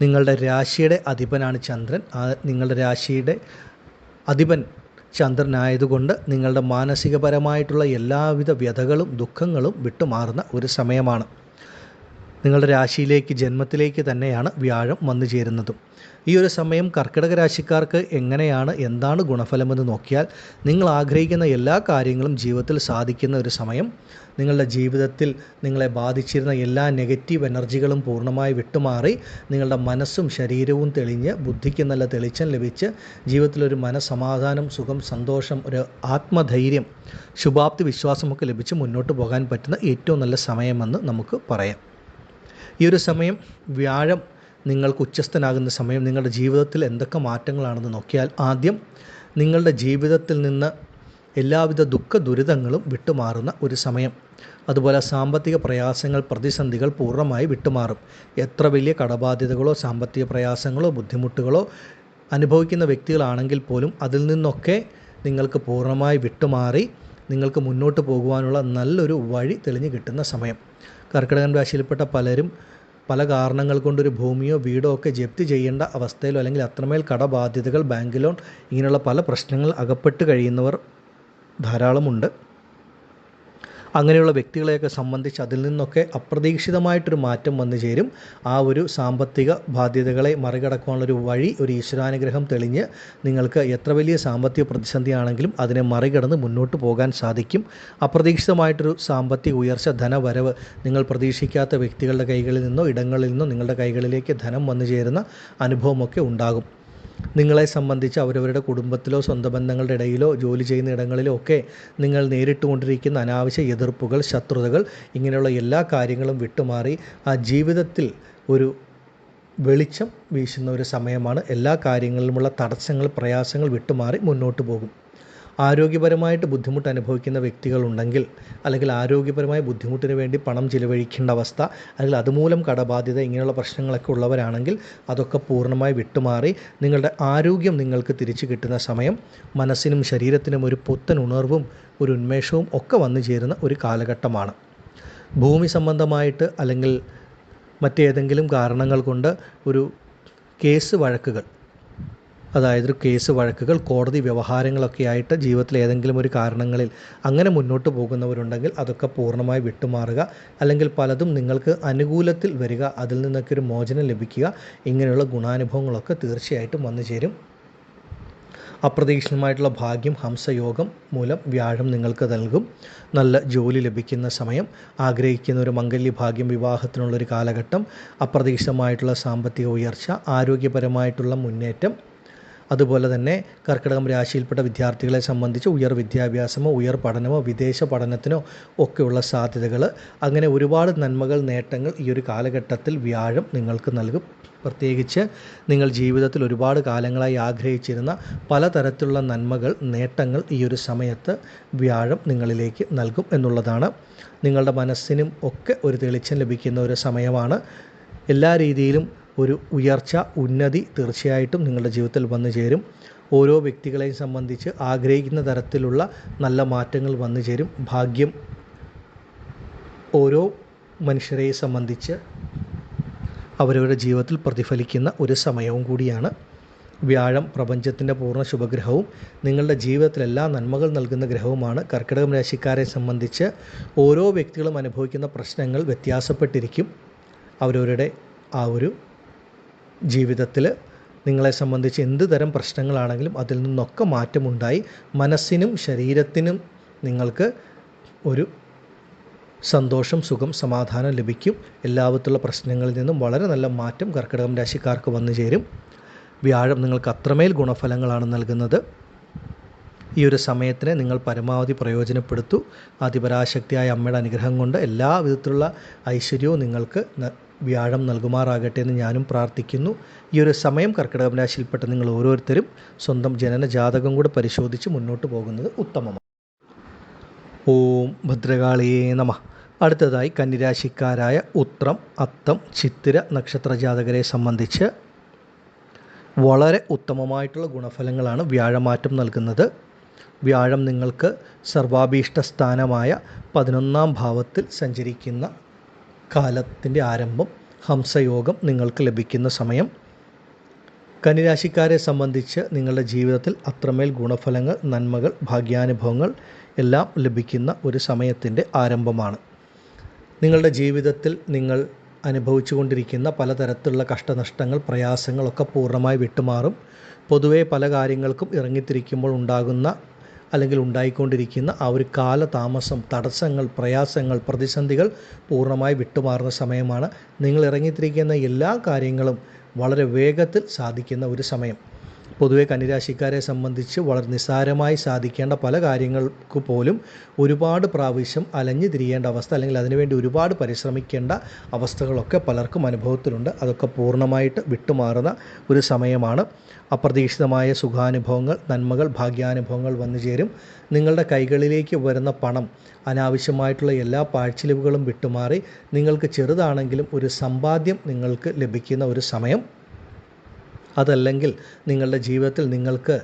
നിങ്ങളുടെ രാശിയുടെ അധിപനാണ് ചന്ദ്രൻ. നിങ്ങളുടെ രാശിയുടെ അധിപൻ ചന്ദ്രനായതുകൊണ്ട് നിങ്ങളുടെ മാനസികപരമായിട്ടുള്ള എല്ലാവിധ വ്യഥകളും ദുഃഖങ്ങളും വിട്ടുമാറുന്ന ഒരു സമയമാണ്. നിങ്ങളുടെ രാശിയിലേക്ക്, ജന്മത്തിലേക്ക് തന്നെയാണ് വ്യാഴം വന്നു ചേരുന്നതും. ഈ ഒരു സമയം കർക്കിടക രാശിക്കാർക്ക് എങ്ങനെയാണ്, എന്താണ് ഗുണഫലമെന്ന് നോക്കിയാൽ നിങ്ങൾ ആഗ്രഹിക്കുന്ന എല്ലാ കാര്യങ്ങളും ജീവിതത്തിൽ സാധിക്കുന്ന ഒരു സമയം. നിങ്ങളുടെ ജീവിതത്തിൽ നിങ്ങളെ ബാധിച്ചിരുന്ന എല്ലാ നെഗറ്റീവ് എനർജികളും പൂർണ്ണമായി വിട്ടുമാറി നിങ്ങളുടെ മനസ്സും ശരീരവും തെളിഞ്ഞ് ബുദ്ധിക്ക് നല്ല തെളിച്ചം ലഭിച്ച് ജീവിതത്തിലൊരു മനസ്സമാധാനം, സുഖം, സന്തോഷം, ഒരു ആത്മധൈര്യം, ശുഭാപ്തി വിശ്വാസമൊക്കെ ലഭിച്ച് മുന്നോട്ട് പോകാൻ പറ്റുന്ന ഏറ്റവും നല്ല സമയമെന്ന് നമുക്ക് പറയാം. ഈ ഒരു സമയം വ്യാഴം നിങ്ങൾക്ക് ഉച്ചസ്ഥനാകുന്ന സമയം നിങ്ങളുടെ ജീവിതത്തിൽ എന്തൊക്കെ മാറ്റങ്ങളാണെന്ന് നോക്കിയാൽ ആദ്യം നിങ്ങളുടെ ജീവിതത്തിൽ നിന്ന് എല്ലാവിധ ദുഃഖ ദുരിതങ്ങളും വിട്ടുമാറുന്ന ഒരു സമയം. അതുപോലെ സാമ്പത്തിക പ്രയാസങ്ങൾ, പ്രതിസന്ധികൾ പൂർണ്ണമായി വിട്ടുമാറും. എത്ര വലിയ കടബാധ്യതകളോ സാമ്പത്തിക പ്രയാസങ്ങളോ ബുദ്ധിമുട്ടുകളോ അനുഭവിക്കുന്ന വ്യക്തികളാണെങ്കിൽ പോലും അതിൽ നിന്നൊക്കെ നിങ്ങൾക്ക് പൂർണ്ണമായി വിട്ടുമാറി നിങ്ങൾക്ക് മുന്നോട്ട് പോകുവാനുള്ള നല്ലൊരു വഴി തെളിഞ്ഞു കിട്ടുന്ന സമയം. കർക്കിടകൻ രാശിയിൽപ്പെട്ട പലരും പല കാരണങ്ങൾ കൊണ്ടൊരു ഭൂമിയോ വീടോ ഒക്കെ ജപ്തി ചെയ്യേണ്ട അവസ്ഥയിലോ അല്ലെങ്കിൽ അത്രമേൽ കടബാധ്യതകൾ, ബാങ്ക് ലോൺ, ഇങ്ങനെയുള്ള പല പ്രശ്നങ്ങൾ അകപ്പെട്ട് കഴിയുന്നവർ ധാരാളമുണ്ട്. അങ്ങനെയുള്ള വ്യക്തികളെയൊക്കെ സംബന്ധിച്ച് അതിൽ നിന്നൊക്കെ അപ്രതീക്ഷിതമായിട്ടൊരു മാറ്റം വന്നു ചേരും. ആ ഒരു സാമ്പത്തിക ബാധ്യതകളെ മറികടക്കാനുള്ളൊരു വഴി, ഒരു ഈശ്വരാനുഗ്രഹം തെളിഞ്ഞ് നിങ്ങൾക്ക് എത്ര വലിയ സാമ്പത്തിക പ്രതിസന്ധിയാണെങ്കിലും അതിനെ മറികടന്ന് മുന്നോട്ട് പോകാൻ സാധിക്കും. അപ്രതീക്ഷിതമായിട്ടൊരു സാമ്പത്തിക ഉയർച്ച, ധനവരവ്, നിങ്ങൾ പ്രതീക്ഷിക്കാത്ത വ്യക്തികളുടെ കൈകളിൽ നിന്നോ ഇടങ്ങളിൽ നിന്നോ നിങ്ങളുടെ കൈകളിലേക്ക് ധനം വന്നു ചേരുന്ന അനുഭവമൊക്കെ ഉണ്ടാകും. നിങ്ങളെ സംബന്ധിച്ച് അവരവരുടെ കുടുംബത്തിലോ സ്വന്തം ബന്ധങ്ങളുടെ ഇടയിലോ ജോലി ചെയ്യുന്ന ഇടങ്ങളിലോ ഒക്കെ നിങ്ങൾ നേരിട്ടുകൊണ്ടിരിക്കുന്ന അനാവശ്യ എതിർപ്പുകൾ, ശത്രുതകൾ, ഇങ്ങനെയുള്ള എല്ലാ കാര്യങ്ങളും വിട്ടുമാറി ആ ജീവിതത്തിൽ ഒരു വെളിച്ചം വീശുന്ന ഒരു സമയമാണ്. എല്ലാ കാര്യങ്ങളിലുമുള്ള തടസ്സങ്ങൾ, പ്രയാസങ്ങൾ വിട്ടുമാറി മുന്നോട്ട് പോകും. ആരോഗ്യപരമായിട്ട് ബുദ്ധിമുട്ട് അനുഭവിക്കുന്ന വ്യക്തികളുണ്ടെങ്കിൽ, അല്ലെങ്കിൽ ആരോഗ്യപരമായ ബുദ്ധിമുട്ടിന് വേണ്ടി പണം ചിലവഴിക്കേണ്ട അവസ്ഥ, അല്ലെങ്കിൽ അതുമൂലം കടബാധ്യത, ഇങ്ങനെയുള്ള പ്രശ്നങ്ങളൊക്കെ ഉള്ളവരാണെങ്കിൽ അതൊക്കെ പൂർണ്ണമായി വിട്ടുമാറി നിങ്ങളുടെ ആരോഗ്യം നിങ്ങൾക്ക് തിരിച്ചു കിട്ടുന്ന സമയം, മനസ്സിനും ശരീരത്തിനും ഒരു പുത്തൻ ഉണർവും ഒരു ഉന്മേഷവും ഒക്കെ വന്നു ചേരുന്ന ഒരു കാലഘട്ടമാണ്. ഭൂമി സംബന്ധമായിട്ട് അല്ലെങ്കിൽ മറ്റേതെങ്കിലും കാരണങ്ങൾ കൊണ്ട് ഒരു കേസ് വഴക്കുകൾ, അതായത് കേസ് വഴക്കുകൾ, കോടതി വ്യവഹാരങ്ങളൊക്കെ ആയിട്ട് ജീവിതത്തിൽ ഏതെങ്കിലും ഒരു കാരണങ്ങളിൽ അങ്ങനെ മുന്നോട്ട് പോകുന്നവരുണ്ടെങ്കിൽ അതൊക്കെ പൂർണ്ണമായി വിട്ടുമാറുക. അല്ലെങ്കിൽ പലതും നിങ്ങൾക്ക് അനുകൂലത്തിൽ വരിക, അതിൽ നിന്നൊക്കെ ഒരു മോചനം ലഭിക്കുക, ഇങ്ങനെയുള്ള ഗുണാനുഭവങ്ങളൊക്കെ തീർച്ചയായിട്ടും വന്നു ചേരും. അപ്രതീക്ഷിതമായിട്ടുള്ള ഭാഗ്യം, ഹംസയോഗം മൂലം വ്യാഴം നിങ്ങൾക്ക് നൽകും. നല്ല ജോലി ലഭിക്കുന്ന സമയം, ആഗ്രഹിക്കുന്ന ഒരു മംഗല്യഭാഗ്യം, വിവാഹത്തിനുള്ളൊരു കാലഘട്ടം, അപ്രതീക്ഷിതമായിട്ടുള്ള സാമ്പത്തിക ഉയർച്ച, ആരോഗ്യപരമായിട്ടുള്ള മുന്നേറ്റം. അതുപോലെ തന്നെ കർക്കിടകം രാശിയിൽപ്പെട്ട വിദ്യാർത്ഥികളെ സംബന്ധിച്ച് ഉയർ വിദ്യാഭ്യാസമോ ഉയർ പഠനമോ വിദേശ പഠനത്തിനോ ഒക്കെയുള്ള സാധ്യതകൾ, അങ്ങനെ ഒരുപാട് നന്മകൾ, നേട്ടങ്ങൾ ഈ ഒരു കാലഘട്ടത്തിൽ വ്യാഴം നിങ്ങൾക്ക് നൽകും. പ്രത്യേകിച്ച് നിങ്ങൾ ജീവിതത്തിൽ ഒരുപാട് കാലങ്ങളായി ആഗ്രഹിച്ചിരുന്ന പലതരത്തിലുള്ള നന്മകൾ, നേട്ടങ്ങൾ ഈ ഒരു സമയത്ത് വ്യാഴം നിങ്ങളിലേക്ക് നൽകും എന്നുള്ളതാണ്. നിങ്ങളുടെ മനസ്സിനും ഒക്കെ ഒരു തെളിച്ചം ലഭിക്കുന്ന ഒരു സമയമാണ്. എല്ലാ രീതിയിലും ഒരു ഉയർച്ച, ഉന്നതി തീർച്ചയായിട്ടും നിങ്ങളുടെ ജീവിതത്തിൽ വന്നു ചേരും. ഓരോ വ്യക്തികളെയും സംബന്ധിച്ച് ആഗ്രഹിക്കുന്ന തരത്തിലുള്ള നല്ല മാറ്റങ്ങൾ വന്നു ചേരും. ഭാഗ്യം ഓരോ മനുഷ്യരെയും സംബന്ധിച്ച് അവരവരുടെ ജീവിതത്തിൽ പ്രതിഫലിക്കുന്ന ഒരു സമയവും കൂടിയാണ്. വ്യാഴം പ്രപഞ്ചത്തിൻ്റെ പൂർണ്ണ ശുഭഗ്രഹവും നിങ്ങളുടെ ജീവിതത്തിൽ എല്ലാ നന്മകൾ നൽകുന്ന ഗ്രഹവുമാണ്. കർക്കിടകം രാശിക്കാരെ സംബന്ധിച്ച് ഓരോ വ്യക്തികളും അനുഭവിക്കുന്ന പ്രശ്നങ്ങൾ വ്യത്യാസപ്പെട്ടിരിക്കും. അവരവരുടെ ആ ഒരു ജീവിതത്തിൽ നിങ്ങളെ സംബന്ധിച്ച് എന്ത് തരം പ്രശ്നങ്ങളാണെങ്കിലും അതിൽ നിന്നൊക്കെ മാറ്റമുണ്ടായി മനസ്സിനും ശരീരത്തിനും നിങ്ങൾക്ക് ഒരു സന്തോഷം, സുഖം, സമാധാനം ലഭിക്കും. എല്ലാവിധത്തിലുള്ള പ്രശ്നങ്ങളിൽ നിന്നും വളരെ നല്ല മാറ്റം കർക്കിടകം രാശിക്കാർക്ക് വന്നു ചേരും. വ്യാഴം നിങ്ങൾക്ക് അത്രമേൽ ഗുണഫലങ്ങളാണ് നൽകുന്നത്. ഈ ഒരു സമയത്തിനെ നിങ്ങൾ പരമാവധി പ്രയോജനപ്പെടുത്തൂ. ആദിപരാശക്തിയായ അമ്മയുടെ അനുഗ്രഹം കൊണ്ട് എല്ലാ വിധത്തിലുള്ള ഐശ്വര്യവും നിങ്ങൾക്ക് വ്യാഴം നൽകുമാറാകട്ടെ എന്ന് ഞാനും പ്രാർത്ഥിക്കുന്നു. ഈ ഒരു സമയം കർക്കിടകം രാശിയിൽപ്പെട്ട നിങ്ങൾ ഓരോരുത്തരും സ്വന്തം ജനന ജാതകം കൂടെ പരിശോധിച്ച് മുന്നോട്ട് പോകുന്നത് ഉത്തമമാണ്. ഓം ഭദ്രകാളിയേ നമഃ. അടുത്തതായി കന്നിരാശിക്കാരായ ഉത്രം, അത്തം, ചിത്തിര നക്ഷത്ര ജാതകരെ സംബന്ധിച്ച് വളരെ ഉത്തമമായിട്ടുള്ള ഗുണഫലങ്ങളാണ് വ്യാഴമാറ്റം നൽകുന്നത്. വ്യാഴം നിങ്ങൾക്ക് സർവാഭീഷ്ട സ്ഥാനമായ 11ാം ഭാവത്തിൽ സഞ്ചരിക്കുന്ന കാലത്തിൻ്റെ ആരംഭം, ഹംസയോഗം നിങ്ങൾക്ക് ലഭിക്കുന്ന സമയം. കന്നിരാശിക്കാരെ സംബന്ധിച്ച് നിങ്ങളുടെ ജീവിതത്തിൽ അത്രമേൽ ഗുണഫലങ്ങൾ, നന്മകൾ, ഭാഗ്യാനുഭവങ്ങൾ എല്ലാം ലഭിക്കുന്ന ഒരു സമയത്തിൻ്റെ ആരംഭമാണ്. നിങ്ങളുടെ ജീവിതത്തിൽ നിങ്ങൾ അനുഭവിച്ചു കൊണ്ടിരിക്കുന്ന പലതരത്തിലുള്ള കഷ്ടനഷ്ടങ്ങൾ, പ്രയാസങ്ങളൊക്കെ പൂർണ്ണമായി വിട്ടുമാറും. പൊതുവെ പല കാര്യങ്ങൾക്കും ഇറങ്ങിത്തിരിക്കുമ്പോൾ ഉണ്ടാകുന്ന അല്ലെങ്കിൽ ഉണ്ടായിക്കൊണ്ടിരിക്കുന്ന ആ ഒരു കാലതാമസം, തടസ്സങ്ങൾ, പ്രയാസങ്ങൾ, പ്രതിസന്ധികൾ പൂർണ്ണമായി വിട്ടുമാറുന്ന സമയമാണ്. നിങ്ങൾ ഇറങ്ങിത്തിരിക്കുന്ന എല്ലാ കാര്യങ്ങളും വളരെ വേഗത്തിൽ സാധിക്കുന്ന ഒരു സമയം. പൊതുവെ കന്നിരാശിക്കാരെ സംബന്ധിച്ച് വളരെ നിസ്സാരമായി സാധിക്കേണ്ട പല കാര്യങ്ങൾക്ക് പോലും ഒരുപാട് പ്രാവശ്യം അലഞ്ഞു തിരിയേണ്ട അവസ്ഥ, അല്ലെങ്കിൽ അതിനുവേണ്ടി ഒരുപാട് പരിശ്രമിക്കേണ്ട അവസ്ഥകളൊക്കെ പലർക്കും അനുഭവത്തിലുണ്ട്. അതൊക്കെ പൂർണ്ണമായിട്ട് വിട്ടുമാറുന്ന ഒരു സമയമാണ്. അപ്രതീക്ഷിതമായ സുഖാനുഭവങ്ങൾ, നന്മകൾ, ഭാഗ്യാനുഭവങ്ങൾ വന്നു ചേരും. നിങ്ങളുടെ കൈകളിലേക്ക് വരുന്ന പണം, അനാവശ്യമായിട്ടുള്ള എല്ലാ പാഴ്ചിലവുകളും വിട്ടുമാറി നിങ്ങൾക്ക് ചെറുതാണെങ്കിലും ഒരു സമ്പാദ്യം നിങ്ങൾക്ക് ലഭിക്കുന്ന ഒരു സമയം. അതല്ലെങ്കിൽ നിങ്ങളുടെ ജീവിതത്തിൽ നിങ്ങൾക്ക്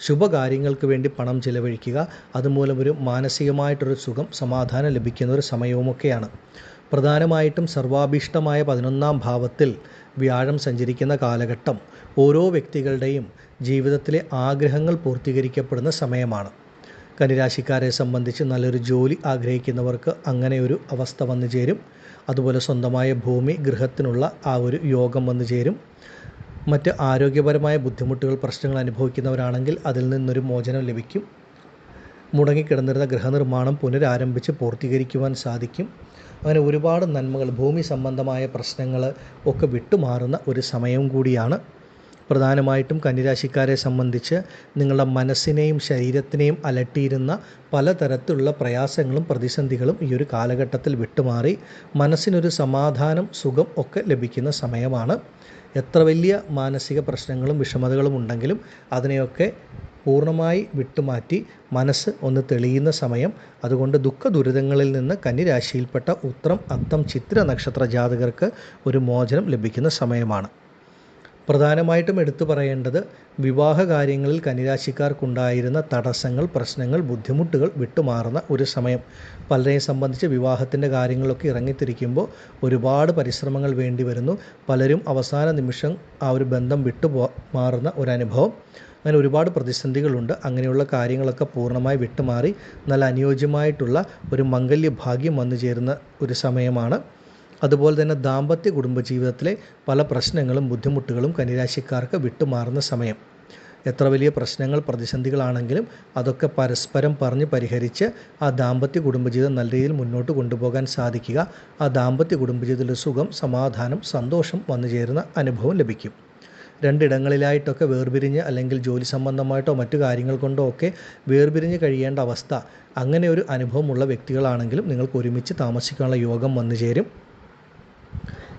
ശുഭകാര്യങ്ങൾക്ക് വേണ്ടി പണം ചിലവഴിക്കുക, അതുമൂലം ഒരു മാനസികമായിട്ടൊരു സുഖം, സമാധാനം ലഭിക്കുന്ന ഒരു സമയവുമൊക്കെയാണ്. പ്രധാനമായിട്ടും സർവാഭീഷ്ടമായ 11ാം ഭാവത്തിൽ വ്യാഴം സഞ്ചരിക്കുന്ന കാലഘട്ടം ഓരോ വ്യക്തികളുടെയും ജീവിതത്തിലെ ആഗ്രഹങ്ങൾ പൂർത്തീകരിക്കപ്പെടുന്ന സമയമാണ്. കന്നിരാശിക്കാരെ സംബന്ധിച്ച് നല്ലൊരു ജോലി ആഗ്രഹിക്കുന്നവർക്ക് അങ്ങനെ ഒരു അവസ്ഥ വന്നു ചേരും. അതുപോലെ സ്വന്തമായ ഭൂമി, ഗൃഹത്തിനുള്ള ആ ഒരു യോഗം വന്നു ചേരും. മറ്റ് ആരോഗ്യപരമായ ബുദ്ധിമുട്ടുകൾ, പ്രശ്നങ്ങൾ അനുഭവിക്കുന്നവരാണെങ്കിൽ അതിൽ നിന്നൊരു മോചനം ലഭിക്കും. മുടങ്ങിക്കിടന്നിരുന്ന ഗൃഹനിർമ്മാണം പുനരാരംഭിച്ച് പൂർത്തീകരിക്കുവാൻ സാധിക്കും. അങ്ങനെ ഒരുപാട് നന്മകൾ, ഭൂമി സംബന്ധമായ പ്രശ്നങ്ങൾ ഒക്കെ വിട്ടുമാറുന്ന ഒരു സമയവും കൂടിയാണ്. പ്രധാനമായിട്ടും കന്നിരാശിക്കാരെ സംബന്ധിച്ച് നിങ്ങളുടെ മനസ്സിനെയും ശരീരത്തിനെയും അലട്ടിയിരുന്ന പലതരത്തിലുള്ള പ്രയാസങ്ങളും പ്രതിസന്ധികളും ഈ ഒരു കാലഘട്ടത്തിൽ വിട്ടുമാറി മനസ്സിനൊരു സമാധാനം, സുഖം ഒക്കെ ലഭിക്കുന്ന സമയമാണ്. എത്ര വലിയ മാനസിക പ്രശ്നങ്ങളും വിഷമതകളും ഉണ്ടെങ്കിലും അതിനെയൊക്കെ പൂർണ്ണമായി വിട്ടുമാറ്റി മനസ്സ് ഒന്ന് തെളിയുന്ന സമയം. അതുകൊണ്ട് ദുഃഖ ദുരിതങ്ങളിൽ നിന്ന് കന്നിരാശിയിൽപ്പെട്ട ഉത്രം, അത്തം, ചിത്തിര നക്ഷത്ര ജാതകർക്ക് ഒരു മോചനം ലഭിക്കുന്ന സമയമാണ്. പ്രധാനമായിട്ടും എടുത്തു പറയേണ്ടത് വിവാഹ കാര്യങ്ങളിൽ കന്നിരാശിക്കാർക്കുണ്ടായിരുന്ന തടസ്സങ്ങൾ, പ്രശ്നങ്ങൾ, ബുദ്ധിമുട്ടുകൾ വിട്ടുമാറുന്ന ഒരു സമയം. പലരെയും സംബന്ധിച്ച് വിവാഹത്തിൻ്റെ കാര്യങ്ങളൊക്കെ ഇറങ്ങിത്തിരിക്കുമ്പോൾ ഒരുപാട് പരിശ്രമങ്ങൾ വേണ്ടി വരുന്നു. പലരും അവസാന നിമിഷം ആ ഒരു ബന്ധം മാറുന്ന ഒരനുഭവം. അങ്ങനെ ഒരുപാട് പ്രതിസന്ധികളുണ്ട്. അങ്ങനെയുള്ള കാര്യങ്ങളൊക്കെ പൂർണ്ണമായി വിട്ടുമാറി നല്ല അനുയോജ്യമായിട്ടുള്ള ഒരു മംഗല്യ ഭാഗ്യം വന്നു ചേരുന്ന ഒരു സമയമാണ്. അതുപോലെ തന്നെ ദാമ്പത്യ കുടുംബജീവിതത്തിലെ പല പ്രശ്നങ്ങളും ബുദ്ധിമുട്ടുകളും കന്നിരാശിക്കാർക്ക് വിട്ടുമാറുന്ന സമയം. എത്ര വലിയ പ്രശ്നങ്ങൾ, പ്രതിസന്ധികളാണെങ്കിലും അതൊക്കെ പരസ്പരം പറഞ്ഞ് പരിഹരിച്ച് ആ ദാമ്പത്യ കുടുംബജീവിതം നല്ല രീതിയിൽ മുന്നോട്ട് കൊണ്ടുപോകാൻ സാധിക്കുക. ആ ദാമ്പത്യ കുടുംബജീവിതത്തിലെ സുഖം, സമാധാനം, സന്തോഷം വന്നു ചേരുന്ന അനുഭവം ലഭിക്കും. രണ്ടിടങ്ങളിലായിട്ടൊക്കെ വേർപിരിഞ്ഞ് അല്ലെങ്കിൽ ജോലി സംബന്ധമായിട്ടോ മറ്റു കാര്യങ്ങൾ കൊണ്ടോ ഒക്കെ വേർപിരിഞ്ഞ് കഴിയേണ്ട അവസ്ഥ, അങ്ങനെ ഒരു അനുഭവമുള്ള വ്യക്തികളാണെങ്കിലും നിങ്ങൾക്ക് ഒരുമിച്ച് താമസിക്കാനുള്ള യോഗം വന്നു ചേരും.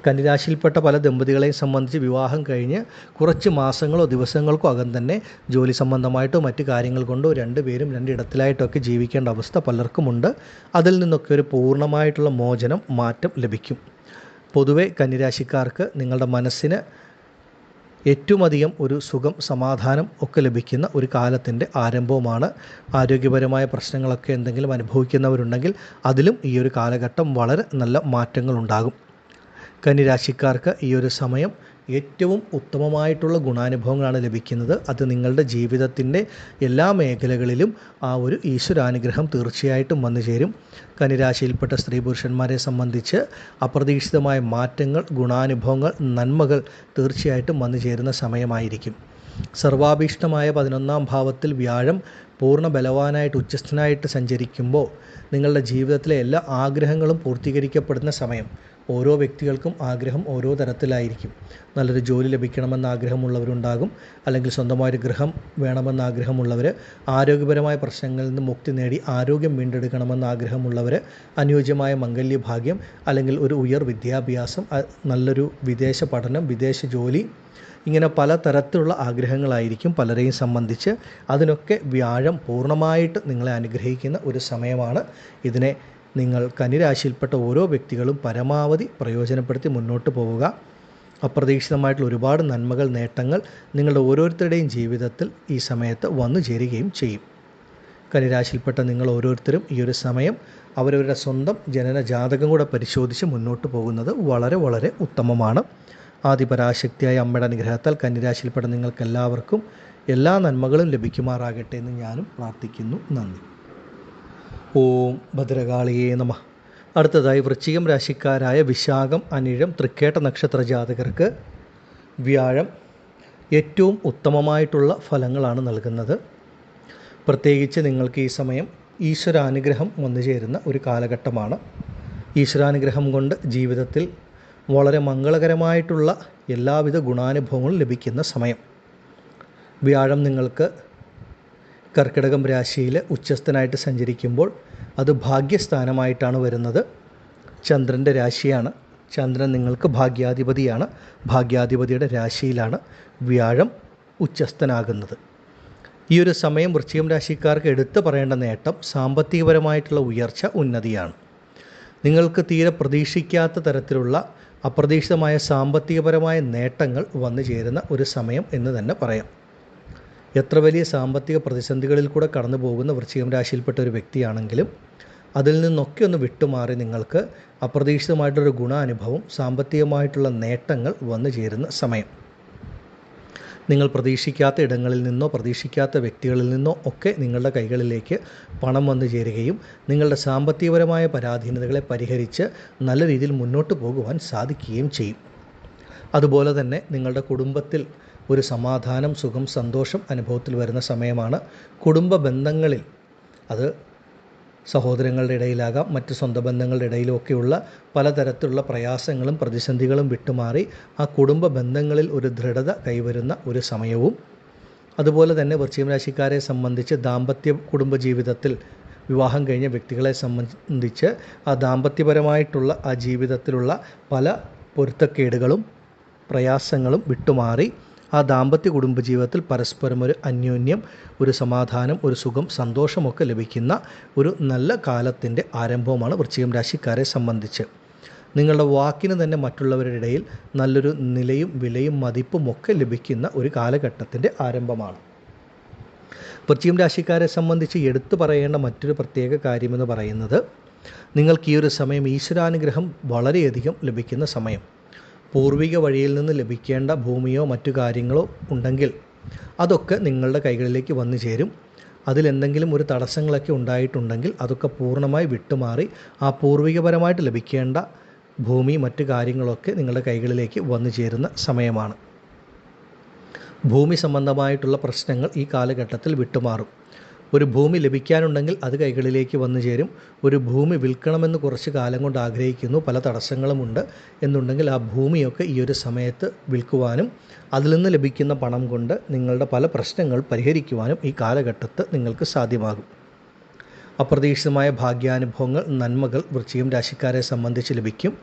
കന്നിരാശിയിൽപ്പെട്ട പല ദമ്പതികളെയും സംബന്ധിച്ച് വിവാഹം കഴിഞ്ഞ് കുറച്ച് മാസങ്ങളോ ദിവസങ്ങൾക്കോ അകം തന്നെ ജോലി സംബന്ധമായിട്ടോ മറ്റു കാര്യങ്ങൾ കൊണ്ടോ രണ്ടുപേരും രണ്ടിടത്തിലായിട്ടൊക്കെ ജീവിക്കേണ്ട അവസ്ഥ പലർക്കുമുണ്ട്. അതിൽ നിന്നൊക്കെ ഒരു പൂർണ്ണമായിട്ടുള്ള മോചനം, മാറ്റം ലഭിക്കും. പൊതുവെ കന്നിരാശിക്കാർക്ക് നിങ്ങളുടെ മനസ്സിന് ഏറ്റവും അധികം ഒരു സുഖം, സമാധാനം ഒക്കെ ലഭിക്കുന്ന ഒരു കാലത്തിൻ്റെ ആരംഭവുമാണ്. ആരോഗ്യപരമായ പ്രശ്നങ്ങളൊക്കെ എന്തെങ്കിലും അനുഭവിക്കുന്നവരുണ്ടെങ്കിൽ അതിലും ഈ ഒരു കാലഘട്ടം വളരെ നല്ല മാറ്റങ്ങളുണ്ടാകും. കന്നിരാശിക്കാർക്ക് ഈ ഒരു സമയം ഏറ്റവും ഉത്തമമായിട്ടുള്ള ഗുണാനുഭവങ്ങളാണ് ലഭിക്കുന്നത്. അത് നിങ്ങളുടെ ജീവിതത്തിൻ്റെ എല്ലാ മേഖലകളിലും ആ ഒരു ഈശ്വരാനുഗ്രഹം തീർച്ചയായിട്ടും വന്നു ചേരും. കന്നിരാശിയിൽപ്പെട്ട സ്ത്രീ പുരുഷന്മാരെ സംബന്ധിച്ച് അപ്രതീക്ഷിതമായ മാറ്റങ്ങൾ, ഗുണാനുഭവങ്ങൾ, നന്മകൾ തീർച്ചയായിട്ടും വന്നു ചേരുന്ന സമയമായിരിക്കും. സർവാഭീഷ്ടമായ 11ാം ഭാവത്തിൽ വ്യാഴം പൂർണ്ണ ബലവാനായിട്ട് ഉച്ചസ്ഥനായിട്ട് സഞ്ചരിക്കുമ്പോൾ നിങ്ങളുടെ ജീവിതത്തിലെ എല്ലാ ആഗ്രഹങ്ങളും പൂർത്തീകരിക്കപ്പെടുന്ന സമയം. ഓരോ വ്യക്തികൾക്കും ആഗ്രഹം ഓരോ തരത്തിലായിരിക്കും. നല്ലൊരു ജോലി ലഭിക്കണമെന്ന് ആഗ്രഹമുള്ളവരുണ്ടാകും, അല്ലെങ്കിൽ സ്വന്തമായൊരു ഗൃഹം വേണമെന്ന് ആഗ്രഹമുള്ളവർ, ആരോഗ്യപരമായ പ്രശ്നങ്ങളിൽ നിന്ന് മുക്തി നേടി ആരോഗ്യം വീണ്ടെടുക്കണമെന്ന് ആഗ്രഹമുള്ളവർ, അനുയോജ്യമായ മംഗല്യഭാഗ്യം, അല്ലെങ്കിൽ ഒരു ഉയർ വിദ്യാഭ്യാസം, നല്ലൊരു വിദേശ പഠനം, വിദേശ ജോലി, ഇങ്ങനെ പല തരത്തിലുള്ള ആഗ്രഹങ്ങളായിരിക്കും പലരെയും സംബന്ധിച്ച്. അതിനൊക്കെ വ്യാഴം പൂർണ്ണമായിട്ട് നിങ്ങളെ അനുഗ്രഹിക്കുന്ന ഒരു സമയമാണ്. ഇതിനെ നിങ്ങൾ കന്നിരാശിയിൽപ്പെട്ട ഓരോ വ്യക്തികളും പരമാവധി പ്രയോജനപ്പെടുത്തി മുന്നോട്ട് പോവുക. അപ്രതീക്ഷിതമായിട്ടുള്ള ഒരുപാട് നന്മകൾ, നേട്ടങ്ങൾ നിങ്ങളുടെ ഓരോരുത്തരുടെയും ജീവിതത്തിൽ ഈ സമയത്ത് വന്നു ചേരുകയും ചെയ്യും. കന്നിരാശിയിൽപ്പെട്ട നിങ്ങൾ ഓരോരുത്തരും ഈ ഒരു സമയം അവരവരുടെ സ്വന്തം ജനന ജാതകം കൂടെ പരിശോധിച്ച് മുന്നോട്ട് പോകുന്നത് വളരെ വളരെ ഉത്തമമാണ്. ആദിപരാശക്തിയായ അമ്മയുടെ അനുഗ്രഹത്താൽ കന്നിരാശിയിൽപ്പെട്ട നിങ്ങൾക്കെല്ലാവർക്കും എല്ലാ നന്മകളും ലഭിക്കുമാറാകട്ടെ എന്ന് ഞാനും പ്രാർത്ഥിക്കുന്നു. നന്ദി. ഓം ഭദ്രകാളിയേ നമഃ. അടുത്തതായി വൃശ്ചികം രാശിക്കാരായ വിശാഖം, അനിഴം, തൃക്കേട്ട നക്ഷത്ര ജാതകർക്ക് വ്യാഴം ഏറ്റവും ഉത്തമമായിട്ടുള്ള ഫലങ്ങളാണ് നൽകുന്നത്. പ്രത്യേകിച്ച് നിങ്ങൾക്ക് ഈ സമയം ഈശ്വരാനുഗ്രഹം വന്നു ചേരുന്ന ഒരു കാലഘട്ടമാണ്. ഈശ്വരാനുഗ്രഹം കൊണ്ട് ജീവിതത്തിൽ വളരെ മംഗളകരമായിട്ടുള്ള എല്ലാവിധ ഗുണാനുഭവങ്ങളും ലഭിക്കുന്ന സമയം. വ്യാഴം നിങ്ങൾക്ക് കർക്കിടകം രാശിയിൽ ഉച്ചസ്ഥനായിട്ട് സഞ്ചരിക്കുമ്പോൾ അത് ഭാഗ്യസ്ഥാനമായിട്ടാണ് വരുന്നത്. ചന്ദ്രൻ്റെ രാശിയാണ്. ചന്ദ്രൻ നിങ്ങൾക്ക് ഭാഗ്യാധിപതിയാണ്. ഭാഗ്യാധിപതിയുടെ രാശിയിലാണ് വ്യാഴം ഉച്ചസ്ഥനാകുന്നത്. ഈ ഒരു സമയം വൃശ്ചികം രാശിക്കാർക്ക് എടുത്തു പറയേണ്ട നേട്ടം സാമ്പത്തികപരമായിട്ടുള്ള ഉയർച്ച, ഉന്നതിയാണ്. നിങ്ങൾക്ക് തീരെ പ്രതീക്ഷിക്കാത്ത തരത്തിലുള്ള അപ്രതീക്ഷിതമായ സാമ്പത്തികപരമായ നേട്ടങ്ങൾ വന്നു ചേരുന്ന ഒരു സമയം എന്ന് തന്നെ പറയാം. എത്ര വലിയ സാമ്പത്തിക പ്രതിസന്ധികളിൽ കൂടെ കടന്നു പോകുന്ന വൃശ്ചികം രാശിയിൽപ്പെട്ട ഒരു വ്യക്തിയാണെങ്കിലും അതിൽ നിന്നൊക്കെ ഒന്ന് വിട്ടുമാറി നിങ്ങൾക്ക് അപ്രതീക്ഷിതമായിട്ടൊരു ഗുണാനുഭവം, സാമ്പത്തികമായിട്ടുള്ള നേട്ടങ്ങൾ വന്നു ചേരുന്ന സമയം. നിങ്ങൾ പ്രതീക്ഷിക്കാത്ത ഇടങ്ങളിൽ നിന്നോ പ്രതീക്ഷിക്കാത്ത വ്യക്തികളിൽ നിന്നോ ഒക്കെ നിങ്ങളുടെ കൈകളിലേക്ക് പണം വന്നു ചേരുകയും നിങ്ങളുടെ സാമ്പത്തികപരമായ പരാധീനതകളെ പരിഹരിച്ച് നല്ല രീതിയിൽ മുന്നോട്ട് പോകുവാൻ സാധിക്കുകയും ചെയ്യും. അതുപോലെ തന്നെ നിങ്ങളുടെ കുടുംബത്തിൽ ഒരു സമാധാനം, സുഖം, സന്തോഷം അനുഭവത്തിൽ വരുന്ന സമയമാണ്. കുടുംബ ബന്ധങ്ങളിൽ, അത് സഹോദരങ്ങളുടെ ഇടയിലാകാം, മറ്റ് സ്വന്തം ബന്ധങ്ങളുടെ ഇടയിലൊക്കെയുള്ള പലതരത്തിലുള്ള പ്രയാസങ്ങളും പ്രതിസന്ധികളും വിട്ടുമാറി ആ കുടുംബ ബന്ധങ്ങളിൽ ഒരു ദൃഢത കൈവരുന്ന ഒരു സമയവും. അതുപോലെ തന്നെ വൃശ്ചികം രാശിക്കാരെ സംബന്ധിച്ച് ദാമ്പത്യ കുടുംബജീവിതത്തിൽ വിവാഹം കഴിഞ്ഞ വ്യക്തികളെ സംബന്ധിച്ച് ആ ദാമ്പത്യപരമായിട്ടുള്ള ആ ജീവിതത്തിലുള്ള പല പൊരുത്തക്കേടുകളും പ്രയാസങ്ങളും വിട്ടുമാറി ആ ദാമ്പത്യ കുടുംബജീവിതത്തിൽ പരസ്പരം ഒരു അന്യോന്യം, ഒരു സമാധാനം, ഒരു സുഖം, സന്തോഷമൊക്കെ ലഭിക്കുന്ന ഒരു നല്ല കാലത്തിൻ്റെ ആരംഭവുമാണ് വൃശ്ചികം രാശിക്കാരെ സംബന്ധിച്ച്. നിങ്ങളുടെ വാക്കിന് തന്നെ മറ്റുള്ളവരുടെ ഇടയിൽ നല്ലൊരു നിലയും വിലയും മതിപ്പും ഒക്കെ ലഭിക്കുന്ന ഒരു കാലഘട്ടത്തിൻ്റെ ആരംഭമാണ്. വൃശ്ചികം രാശിക്കാരെ സംബന്ധിച്ച് എടുത്തു പറയേണ്ട മറ്റൊരു പ്രത്യേക കാര്യമെന്ന് പറയുന്നത്, നിങ്ങൾക്ക് ഈ ഒരു സമയം ഈശ്വരാനുഗ്രഹം വളരെയധികം ലഭിക്കുന്ന സമയം. പൂർവിക വഴിയിൽ നിന്ന് ലഭിക്കേണ്ട ഭൂമിയോ മറ്റു കാര്യങ്ങളോ ഉണ്ടെങ്കിൽ അതൊക്കെ നിങ്ങളുടെ കൈകളിലേക്ക് വന്നു ചേരും. അതിലെന്തെങ്കിലും ഒരു തടസ്സങ്ങളൊക്കെ ഉണ്ടായിട്ടുണ്ടെങ്കിൽ അതൊക്കെ പൂർണ്ണമായി വിട്ടുമാറി ആ പൂർവികപരമായിട്ട് ലഭിക്കേണ്ട ഭൂമി മറ്റു കാര്യങ്ങളൊക്കെ നിങ്ങളുടെ കൈകളിലേക്ക് വന്നു ചേരുന്ന സമയമാണ്. ഭൂമി സംബന്ധമായിട്ടുള്ള പ്രശ്നങ്ങൾ ഈ കാലഘട്ടത്തിൽ വിട്ടുമാറും. ഒരു ഭൂമി ലഭിക്കാനുണ്ടെങ്കിൽ അത് കൈകളിലേക്ക് വന്നു ചേരും. ഒരു ഭൂമി വിൽക്കണമെന്ന് കുറച്ച് കാലം കൊണ്ട് ആഗ്രഹിക്കുന്നു, പല തടസ്സങ്ങളുമുണ്ട് എന്നുണ്ടെങ്കിൽ ആ ഭൂമിയൊക്കെ ഈ ഒരു സമയത്ത് വിൽക്കുവാനും അതിൽ നിന്ന് ലഭിക്കുന്ന പണം കൊണ്ട് നിങ്ങളുടെ പല പ്രശ്നങ്ങൾ പരിഹരിക്കുവാനും ഈ കാലഘട്ടത്ത് നിങ്ങൾക്ക് സാധ്യമാകും. അപ്രതീക്ഷിതമായ ഭാഗ്യാനുഭവങ്ങൾ, നന്മകൾ വൃശ്ചികം രാശിക്കാരെ സംബന്ധിച്ച് ലഭിക്കും.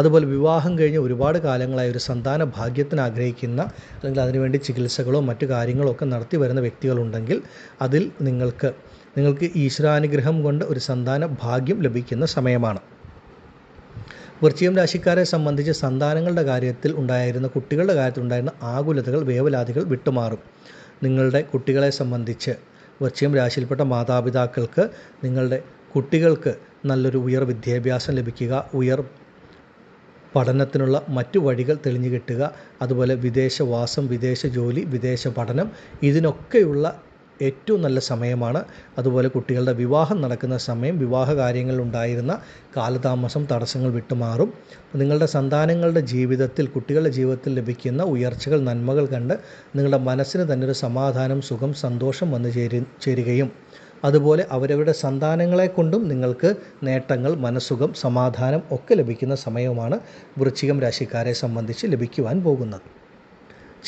അതുപോലെ വിവാഹം കഴിഞ്ഞ് ഒരുപാട് കാലങ്ങളായി ഒരു സന്താന ഭാഗ്യത്തിന് ആഗ്രഹിക്കുന്ന, അല്ലെങ്കിൽ അതിനുവേണ്ടി ചികിത്സകളോ മറ്റു കാര്യങ്ങളോ ഒക്കെ നടത്തി വരുന്ന വ്യക്തികളുണ്ടെങ്കിൽ അതിൽ നിങ്ങൾക്ക് ഈശ്വരാനുഗ്രഹം കൊണ്ട് ഒരു സന്താന ഭാഗ്യം ലഭിക്കുന്ന സമയമാണ്. വൃശ്ചികം രാശിക്കാരെ സംബന്ധിച്ച് സന്താനങ്ങളുടെ കാര്യത്തിൽ ഉണ്ടായിരുന്ന, കുട്ടികളുടെ കാര്യത്തിൽ ഉണ്ടായിരുന്ന ആകുലതകൾ, വേവലാതികൾ വിട്ടുമാറും. നിങ്ങളുടെ കുട്ടികളെ സംബന്ധിച്ച് വൃശ്ചികം രാശിയിൽപ്പെട്ട മാതാപിതാക്കൾക്ക് നിങ്ങളുടെ കുട്ടികൾക്ക് നല്ലൊരു ഉയർ വിദ്യാഭ്യാസം ലഭിക്കുക, ഉയർ പഠനത്തിനുള്ള മറ്റു വഴികൾ തെളിഞ്ഞു കിട്ടുക, അതുപോലെ വിദേശവാസം, വിദേശ ജോലി, വിദേശ പഠനം, ഇതിനൊക്കെയുള്ള ഏറ്റവും നല്ല സമയമാണ്. അതുപോലെ കുട്ടികളുടെ വിവാഹം നടക്കുന്ന സമയം, വിവാഹ കാര്യങ്ങളിലുണ്ടായിരുന്ന കാലതാമസം, തടസ്സങ്ങൾ വിട്ടുമാറും. നിങ്ങളുടെ സന്താനങ്ങളുടെ ജീവിതത്തിൽ, കുട്ടികളുടെ ജീവിതത്തിൽ ലഭിക്കുന്ന ഉയർച്ചകൾ, നന്മകൾ കണ്ട് നിങ്ങളുടെ മനസ്സിന് തന്നെ ഒരു സമാധാനം, സുഖം, സന്തോഷം വന്നു ചേരുകയും അതുപോലെ അവരവരുടെ സന്താനങ്ങളെ കൊണ്ടും നിങ്ങൾക്ക് നേട്ടങ്ങൾ, മനസ്സുഖം, സമാധാനം ഒക്കെ ലഭിക്കുന്ന സമയമാണ് വൃശ്ചികം രാശിക്കാരെ സംബന്ധിച്ച് ലഭിക്കുവാൻ പോകുന്നത്.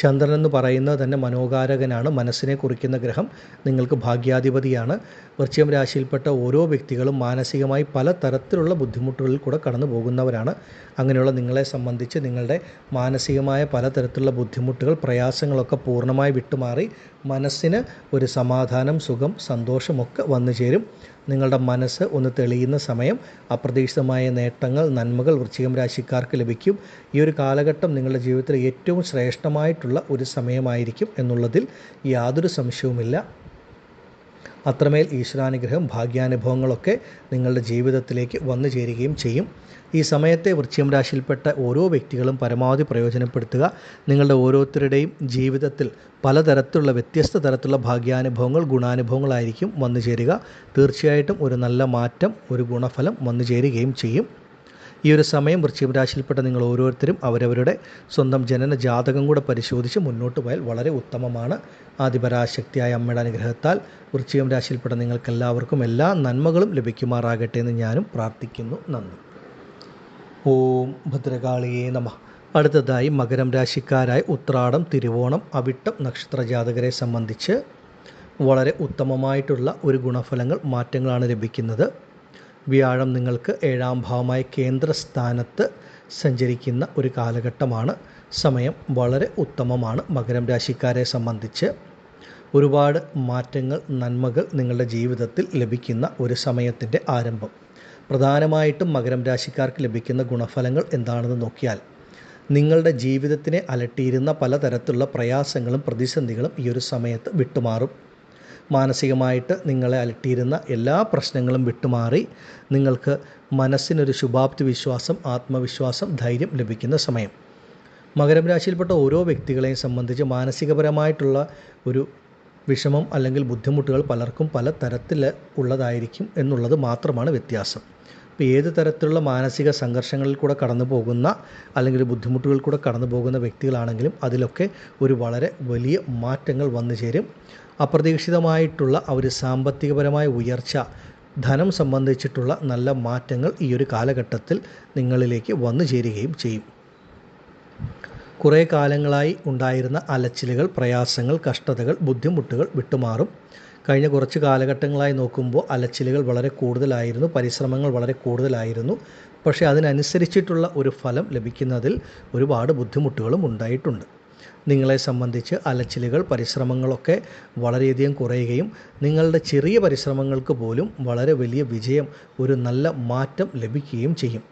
ചന്ദ്രൻ എന്ന് പറയുന്നത് തന്നെ മനോകാരകനാണ്, മനസ്സിനെ കുറിക്കുന്ന ഗ്രഹം, നിങ്ങൾക്ക് ഭാഗ്യാധിപതിയാണ്. വൃശ്ചികം രാശിയിൽപ്പെട്ട ഓരോ വ്യക്തികളും മാനസികമായി പല തരത്തിലുള്ള ബുദ്ധിമുട്ടുകളിൽ കൂടെ കടന്നു പോകുന്നവരാണ്. അങ്ങനെയുള്ള നിങ്ങളെ സംബന്ധിച്ച് നിങ്ങളുടെ മാനസികമായ പലതരത്തിലുള്ള ബുദ്ധിമുട്ടുകൾ, പ്രയാസങ്ങളൊക്കെ പൂർണ്ണമായി വിട്ടുമാറി മനസ്സിന് ഒരു സമാധാനം, സുഖം, സന്തോഷമൊക്കെ വന്നു ചേരും. നിങ്ങളുടെ മനസ്സ് ഒന്ന് തെളിയുന്ന സമയം, അപ്രതീക്ഷിതമായ നേട്ടങ്ങൾ, നന്മകൾ വൃശ്ചികം രാശിക്കാർക്ക് ലഭിക്കും. ഈ ഒരു കാലഘട്ടം നിങ്ങളുടെ ജീവിതത്തിൽ ഏറ്റവും ശ്രേഷ്ഠമായിട്ടുള്ള ഒരു സമയമായിരിക്കും എന്നുള്ളതിൽ യാതൊരു സംശയവുമില്ല. അത്രമേൽ ഈശ്വരാനുഗ്രഹം, ഭാഗ്യാനുഭവങ്ങളൊക്കെ നിങ്ങളുടെ ജീവിതത്തിലേക്ക് വന്നു ചേരുകയും ചെയ്യും. ഈ സമയത്തെ വൃശ്ചികം രാശിയിൽപ്പെട്ട ഓരോ വ്യക്തികളും പരമാവധി പ്രയോജനപ്പെടുത്തുക. നിങ്ങളുടെ ഓരോരുത്തരുടെയും ജീവിതത്തിൽ പലതരത്തിലുള്ള വ്യത്യസ്ത തരത്തിലുള്ള ഭാഗ്യാനുഭവങ്ങൾ, ഗുണാനുഭവങ്ങളായിരിക്കും വന്നു ചേരുക. തീർച്ചയായിട്ടും ഒരു നല്ല മാറ്റം, ഒരു ഗുണഫലം വന്നു ചേരുകയും ചെയ്യും. ഈ ഒരു സമയം വൃശ്ചികം രാശിയിൽപ്പെട്ട നിങ്ങൾ ഓരോരുത്തരും അവരവരുടെ സ്വന്തം ജനന ജാതകം കൂടെ പരിശോധിച്ച് മുന്നോട്ട് പോയാൽ വളരെ ഉത്തമമാണ്. ആദിപരാശക്തിയായ അമ്മയുടെ അനുഗ്രഹത്താൽ വൃശ്ചികം രാശിയിൽപ്പെട്ട നിങ്ങൾക്കെല്ലാവർക്കും എല്ലാ നന്മകളും ലഭിക്കുമാറാകട്ടെ എന്ന് ഞാനും പ്രാർത്ഥിക്കുന്നു. നന്ദി. ഓം ഭദ്രകാളിയേ നമഃ. അടുത്തതായി മകരം രാശിക്കാരായ ഉത്രാടം, തിരുവോണം, അവിട്ടം നക്ഷത്ര ജാതകരെ സംബന്ധിച്ച് വളരെ ഉത്തമമായിട്ടുള്ള ഒരു ഗുണഫലങ്ങൾ, മാറ്റങ്ങളാണ് ലഭിക്കുന്നത്. വ്യാഴം നിങ്ങൾക്ക് 7ാം ഭാവമായ കേന്ദ്രസ്ഥാനത്ത് സഞ്ചരിക്കുന്ന ഒരു കാലഘട്ടമാണ്. സമയം വളരെ ഉത്തമമാണ്. മകരം രാശിക്കാരെ സംബന്ധിച്ച് ഒരുപാട് മാറ്റങ്ങൾ, നന്മകൾ നിങ്ങളുടെ ജീവിതത്തിൽ ലഭിക്കുന്ന ഒരു സമയത്തിൻ്റെ ആരംഭം. പ്രധാനമായിട്ടും മകരം രാശിക്കാർക്ക് ലഭിക്കുന്ന ഗുണഫലങ്ങൾ എന്താണെന്ന് നോക്കിയാൽ, നിങ്ങളുടെ ജീവിതത്തിനെ അലട്ടിയിരുന്ന പലതരത്തിലുള്ള പ്രയാസങ്ങളും പ്രതിസന്ധികളും ഈ ഒരു സമയത്ത് വിട്ടുമാറും. മാനസികമായിട്ട് നിങ്ങളെ അലട്ടിയിരുന്ന എല്ലാ പ്രശ്നങ്ങളും വിട്ടുമാറി നിങ്ങൾക്ക് മനസ്സിനൊരു ശുഭാപ്തി വിശ്വാസം, ആത്മവിശ്വാസം, ധൈര്യം ലഭിക്കുന്ന സമയം. മകരം രാശിയിൽപ്പെട്ട ഓരോ വ്യക്തികളെയും സംബന്ധിച്ച് മാനസികപരമായിട്ടുള്ള ഒരു വിഷമം അല്ലെങ്കിൽ ബുദ്ധിമുട്ടുകൾ പലർക്കും പല തരത്തിൽ ഉള്ളതായിരിക്കും എന്നുള്ളത് മാത്രമാണ് വ്യത്യാസം. ഇപ്പോൾ ഏത് തരത്തിലുള്ള മാനസിക സംഘർഷങ്ങളിൽ കൂടെ കടന്നു പോകുന്ന അല്ലെങ്കിൽ ബുദ്ധിമുട്ടുകളിൽ കൂടെ കടന്നു പോകുന്ന വ്യക്തികളാണെങ്കിലും അതിലൊക്കെ ഒരു വളരെ വലിയ മാറ്റങ്ങൾ വന്നു ചേരും. അപ്രതീക്ഷിതമായിട്ടുള്ള ഒരു സാമ്പത്തികപരമായ ഉയർച്ച, ധനം സംബന്ധിച്ചിട്ടുള്ള നല്ല മാറ്റങ്ങൾ ഈ ഒരു കാലഘട്ടത്തിൽ നിങ്ങളിലേക്ക് വന്നു ചേരുകയും ചെയ്യും. കുറേ കാലങ്ങളായി ഉണ്ടായിരുന്ന അലച്ചിലുകൾ, പ്രയാസങ്ങൾ, കഷ്ടതകൾ, ബുദ്ധിമുട്ടുകൾ വിട്ടുമാറും. കഴിഞ്ഞ കുറച്ച് കാലഘട്ടങ്ങളായി നോക്കുമ്പോൾ അലച്ചിലുകൾ വളരെ കൂടുതലായിരുന്നു, പരിശ്രമങ്ങൾ വളരെ കൂടുതലായിരുന്നു. പക്ഷേ അതിനനുസരിച്ചിട്ടുള്ള ഒരു ഫലം ലഭിക്കുന്നതിൽ ഒരുപാട് ബുദ്ധിമുട്ടുകളും ഉണ്ടായിട്ടുണ്ട്. നിങ്ങളെ സംബന്ധിച്ച് അലച്ചിലുകൾ, പരിശ്രമങ്ങളൊക്കെ വളരെയധികം കുറയുകയും നിങ്ങളുടെ ചെറിയ പരിശ്രമങ്ങൾക്ക് പോലും വളരെ വലിയ വിജയം, ഒരു നല്ല മാറ്റം ലഭിക്കുകയും ചെയ്യും.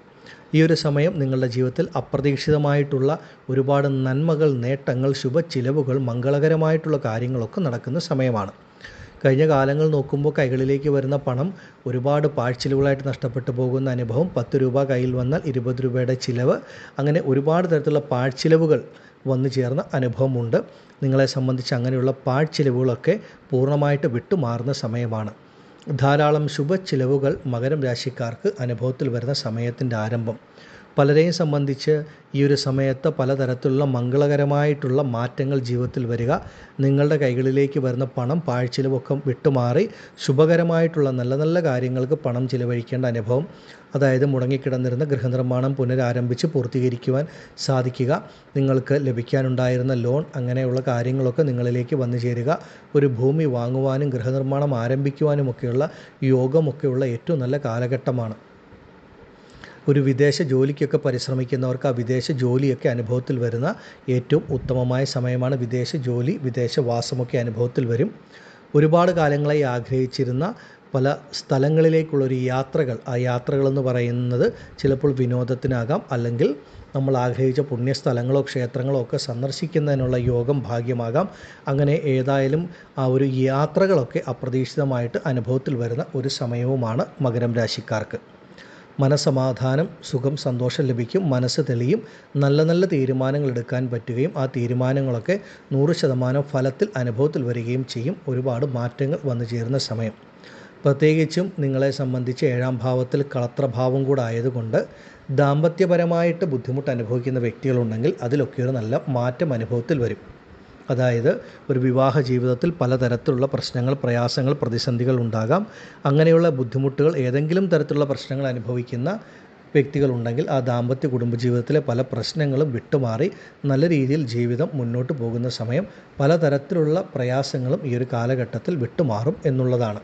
ഈ ഒരു സമയം നിങ്ങളുടെ ജീവിതത്തിൽ അപ്രതീക്ഷിതമായിട്ടുള്ള ഒരുപാട് നന്മകൾ, നേട്ടങ്ങൾ, ശുഭചിലവുകൾ, മംഗളകരമായിട്ടുള്ള കാര്യങ്ങളൊക്കെ നടക്കുന്ന സമയമാണ്. കഴിഞ്ഞ കാലങ്ങൾ നോക്കുമ്പോൾ കൈകളിലേക്ക് വരുന്ന പണം ഒരുപാട് പാഴ്ചിലവുകളായിട്ട് നഷ്ടപ്പെട്ടു പോകുന്ന അനുഭവം, 10 രൂപ കയ്യിൽ വന്നാൽ 20 രൂപയുടെ ചിലവ്, അങ്ങനെ ഒരുപാട് തരത്തിലുള്ള പാഴ്ചിലവുകൾ വന്നു ചേർന്ന അനുഭവമുണ്ട്. നിങ്ങളെ സംബന്ധിച്ച് അങ്ങനെയുള്ള പാഴ്ചിലവുകളൊക്കെ പൂർണ്ണമായിട്ട് വിട്ടുമാറുന്ന സമയമാണ്. ധാരാളം ശുഭചിലവുകൾ മകരം രാശിക്കാർക്ക് അനുഭവത്തിൽ വരുന്ന സമയത്തിൻ്റെ ആരംഭം. പലരെയും സംബന്ധിച്ച് ഈ ഒരു സമയത്ത് പലതരത്തിലുള്ള മംഗളകരമായിട്ടുള്ള മാറ്റങ്ങൾ ജീവിതത്തിൽ വരിക, നിങ്ങളുടെ കൈകളിലേക്ക് വരുന്ന പണം പാഴ്ചിലവൊക്കെ വിട്ടുമാറി ശുഭകരമായിട്ടുള്ള നല്ല നല്ല കാര്യങ്ങൾക്ക് പണം ചിലവഴിക്കേണ്ട അനുഭവം, അതായത് മുടങ്ങിക്കിടന്നിരുന്ന ഗൃഹനിർമ്മാണം പുനരാരംഭിച്ച് പൂർത്തീകരിക്കുവാൻ സാധിക്കുക, നിങ്ങൾക്ക് ലഭിക്കാനുണ്ടായിരുന്ന ലോൺ, അങ്ങനെയുള്ള കാര്യങ്ങളൊക്കെ നിങ്ങളിലേക്ക് വന്നു ചേരുക, ഒരു ഭൂമി വാങ്ങുവാനും ഗൃഹനിർമ്മാണം ആരംഭിക്കുവാനുമൊക്കെയുള്ള യോഗമൊക്കെയുള്ള ഏറ്റവും നല്ല കാലഘട്ടമാണ്. ഒരു വിദേശ ജോലിക്കൊക്കെ പരിശ്രമിക്കുന്നവർക്ക് ആ വിദേശ ജോലിയൊക്കെ അനുഭവത്തിൽ വരുന്ന ഏറ്റവും ഉത്തമമായ സമയമാണ്. വിദേശ ജോലി, വിദേശവാസമൊക്കെ അനുഭവത്തിൽ വരും. ഒരുപാട് കാലങ്ങളായി ആഗ്രഹിച്ചിരുന്ന പല സ്ഥലങ്ങളിലേക്കുള്ളൊരു യാത്രകൾ, ആ യാത്രകളെന്ന് പറയുന്നത് ചിലപ്പോൾ വിനോദത്തിനാകാം, അല്ലെങ്കിൽ നമ്മൾ ആഗ്രഹിച്ച പുണ്യസ്ഥലങ്ങളോ ക്ഷേത്രങ്ങളോ ഒക്കെ സന്ദർശിക്കുന്നതിനുള്ള യോഗം, ഭാഗ്യമാകാം. അങ്ങനെ ഏതായാലും ആ ഒരു യാത്രകളൊക്കെ അപ്രതീക്ഷിതമായിട്ട് അനുഭവത്തിൽ വരുന്ന ഒരു സമയവുമാണ് മകരം രാശിക്കാർക്ക്. മനസ്സമാധാനം, സുഖം, സന്തോഷം ലഭിക്കും. മനസ്സ് തെളിയും. നല്ല നല്ല തീരുമാനങ്ങൾ എടുക്കാൻ പറ്റുകയും ആ തീരുമാനങ്ങളൊക്കെ 100% ഫലത്തിൽ അനുഭവത്തിൽ വരികയും ചെയ്യും. ഒരുപാട് മാറ്റങ്ങൾ വന്നു ചേരുന്ന സമയം. പ്രത്യേകിച്ചും നിങ്ങളെ സംബന്ധിച്ച് 7ാം ഭാവത്തിൽ കളത്രഭാവം കൂടെ ആയതുകൊണ്ട് ദാമ്പത്യപരമായിട്ട് ബുദ്ധിമുട്ട് അനുഭവിക്കുന്ന വ്യക്തികളുണ്ടെങ്കിൽ അതിലൊക്കെ ഒരു നല്ല മാറ്റം അനുഭവത്തിൽ വരും. അതായത് ഒരു വിവാഹ ജീവിതത്തിൽ പലതരത്തിലുള്ള പ്രശ്നങ്ങൾ, പ്രയാസങ്ങൾ, പ്രതിസന്ധികൾ ഉണ്ടാകാം. അങ്ങനെയുള്ള ബുദ്ധിമുട്ടുകൾ, ഏതെങ്കിലും തരത്തിലുള്ള പ്രശ്നങ്ങൾ അനുഭവിക്കുന്ന വ്യക്തികളുണ്ടെങ്കിൽ ആ ദാമ്പത്യ കുടുംബജീവിതത്തിലെ പല പ്രശ്നങ്ങളും വിട്ടുമാറി നല്ല രീതിയിൽ ജീവിതം മുന്നോട്ട് പോകുന്ന സമയം. പലതരത്തിലുള്ള പ്രയാസങ്ങളും ഈ ഒരു കാലഘട്ടത്തിൽ വിട്ടുമാറും എന്നുള്ളതാണ്.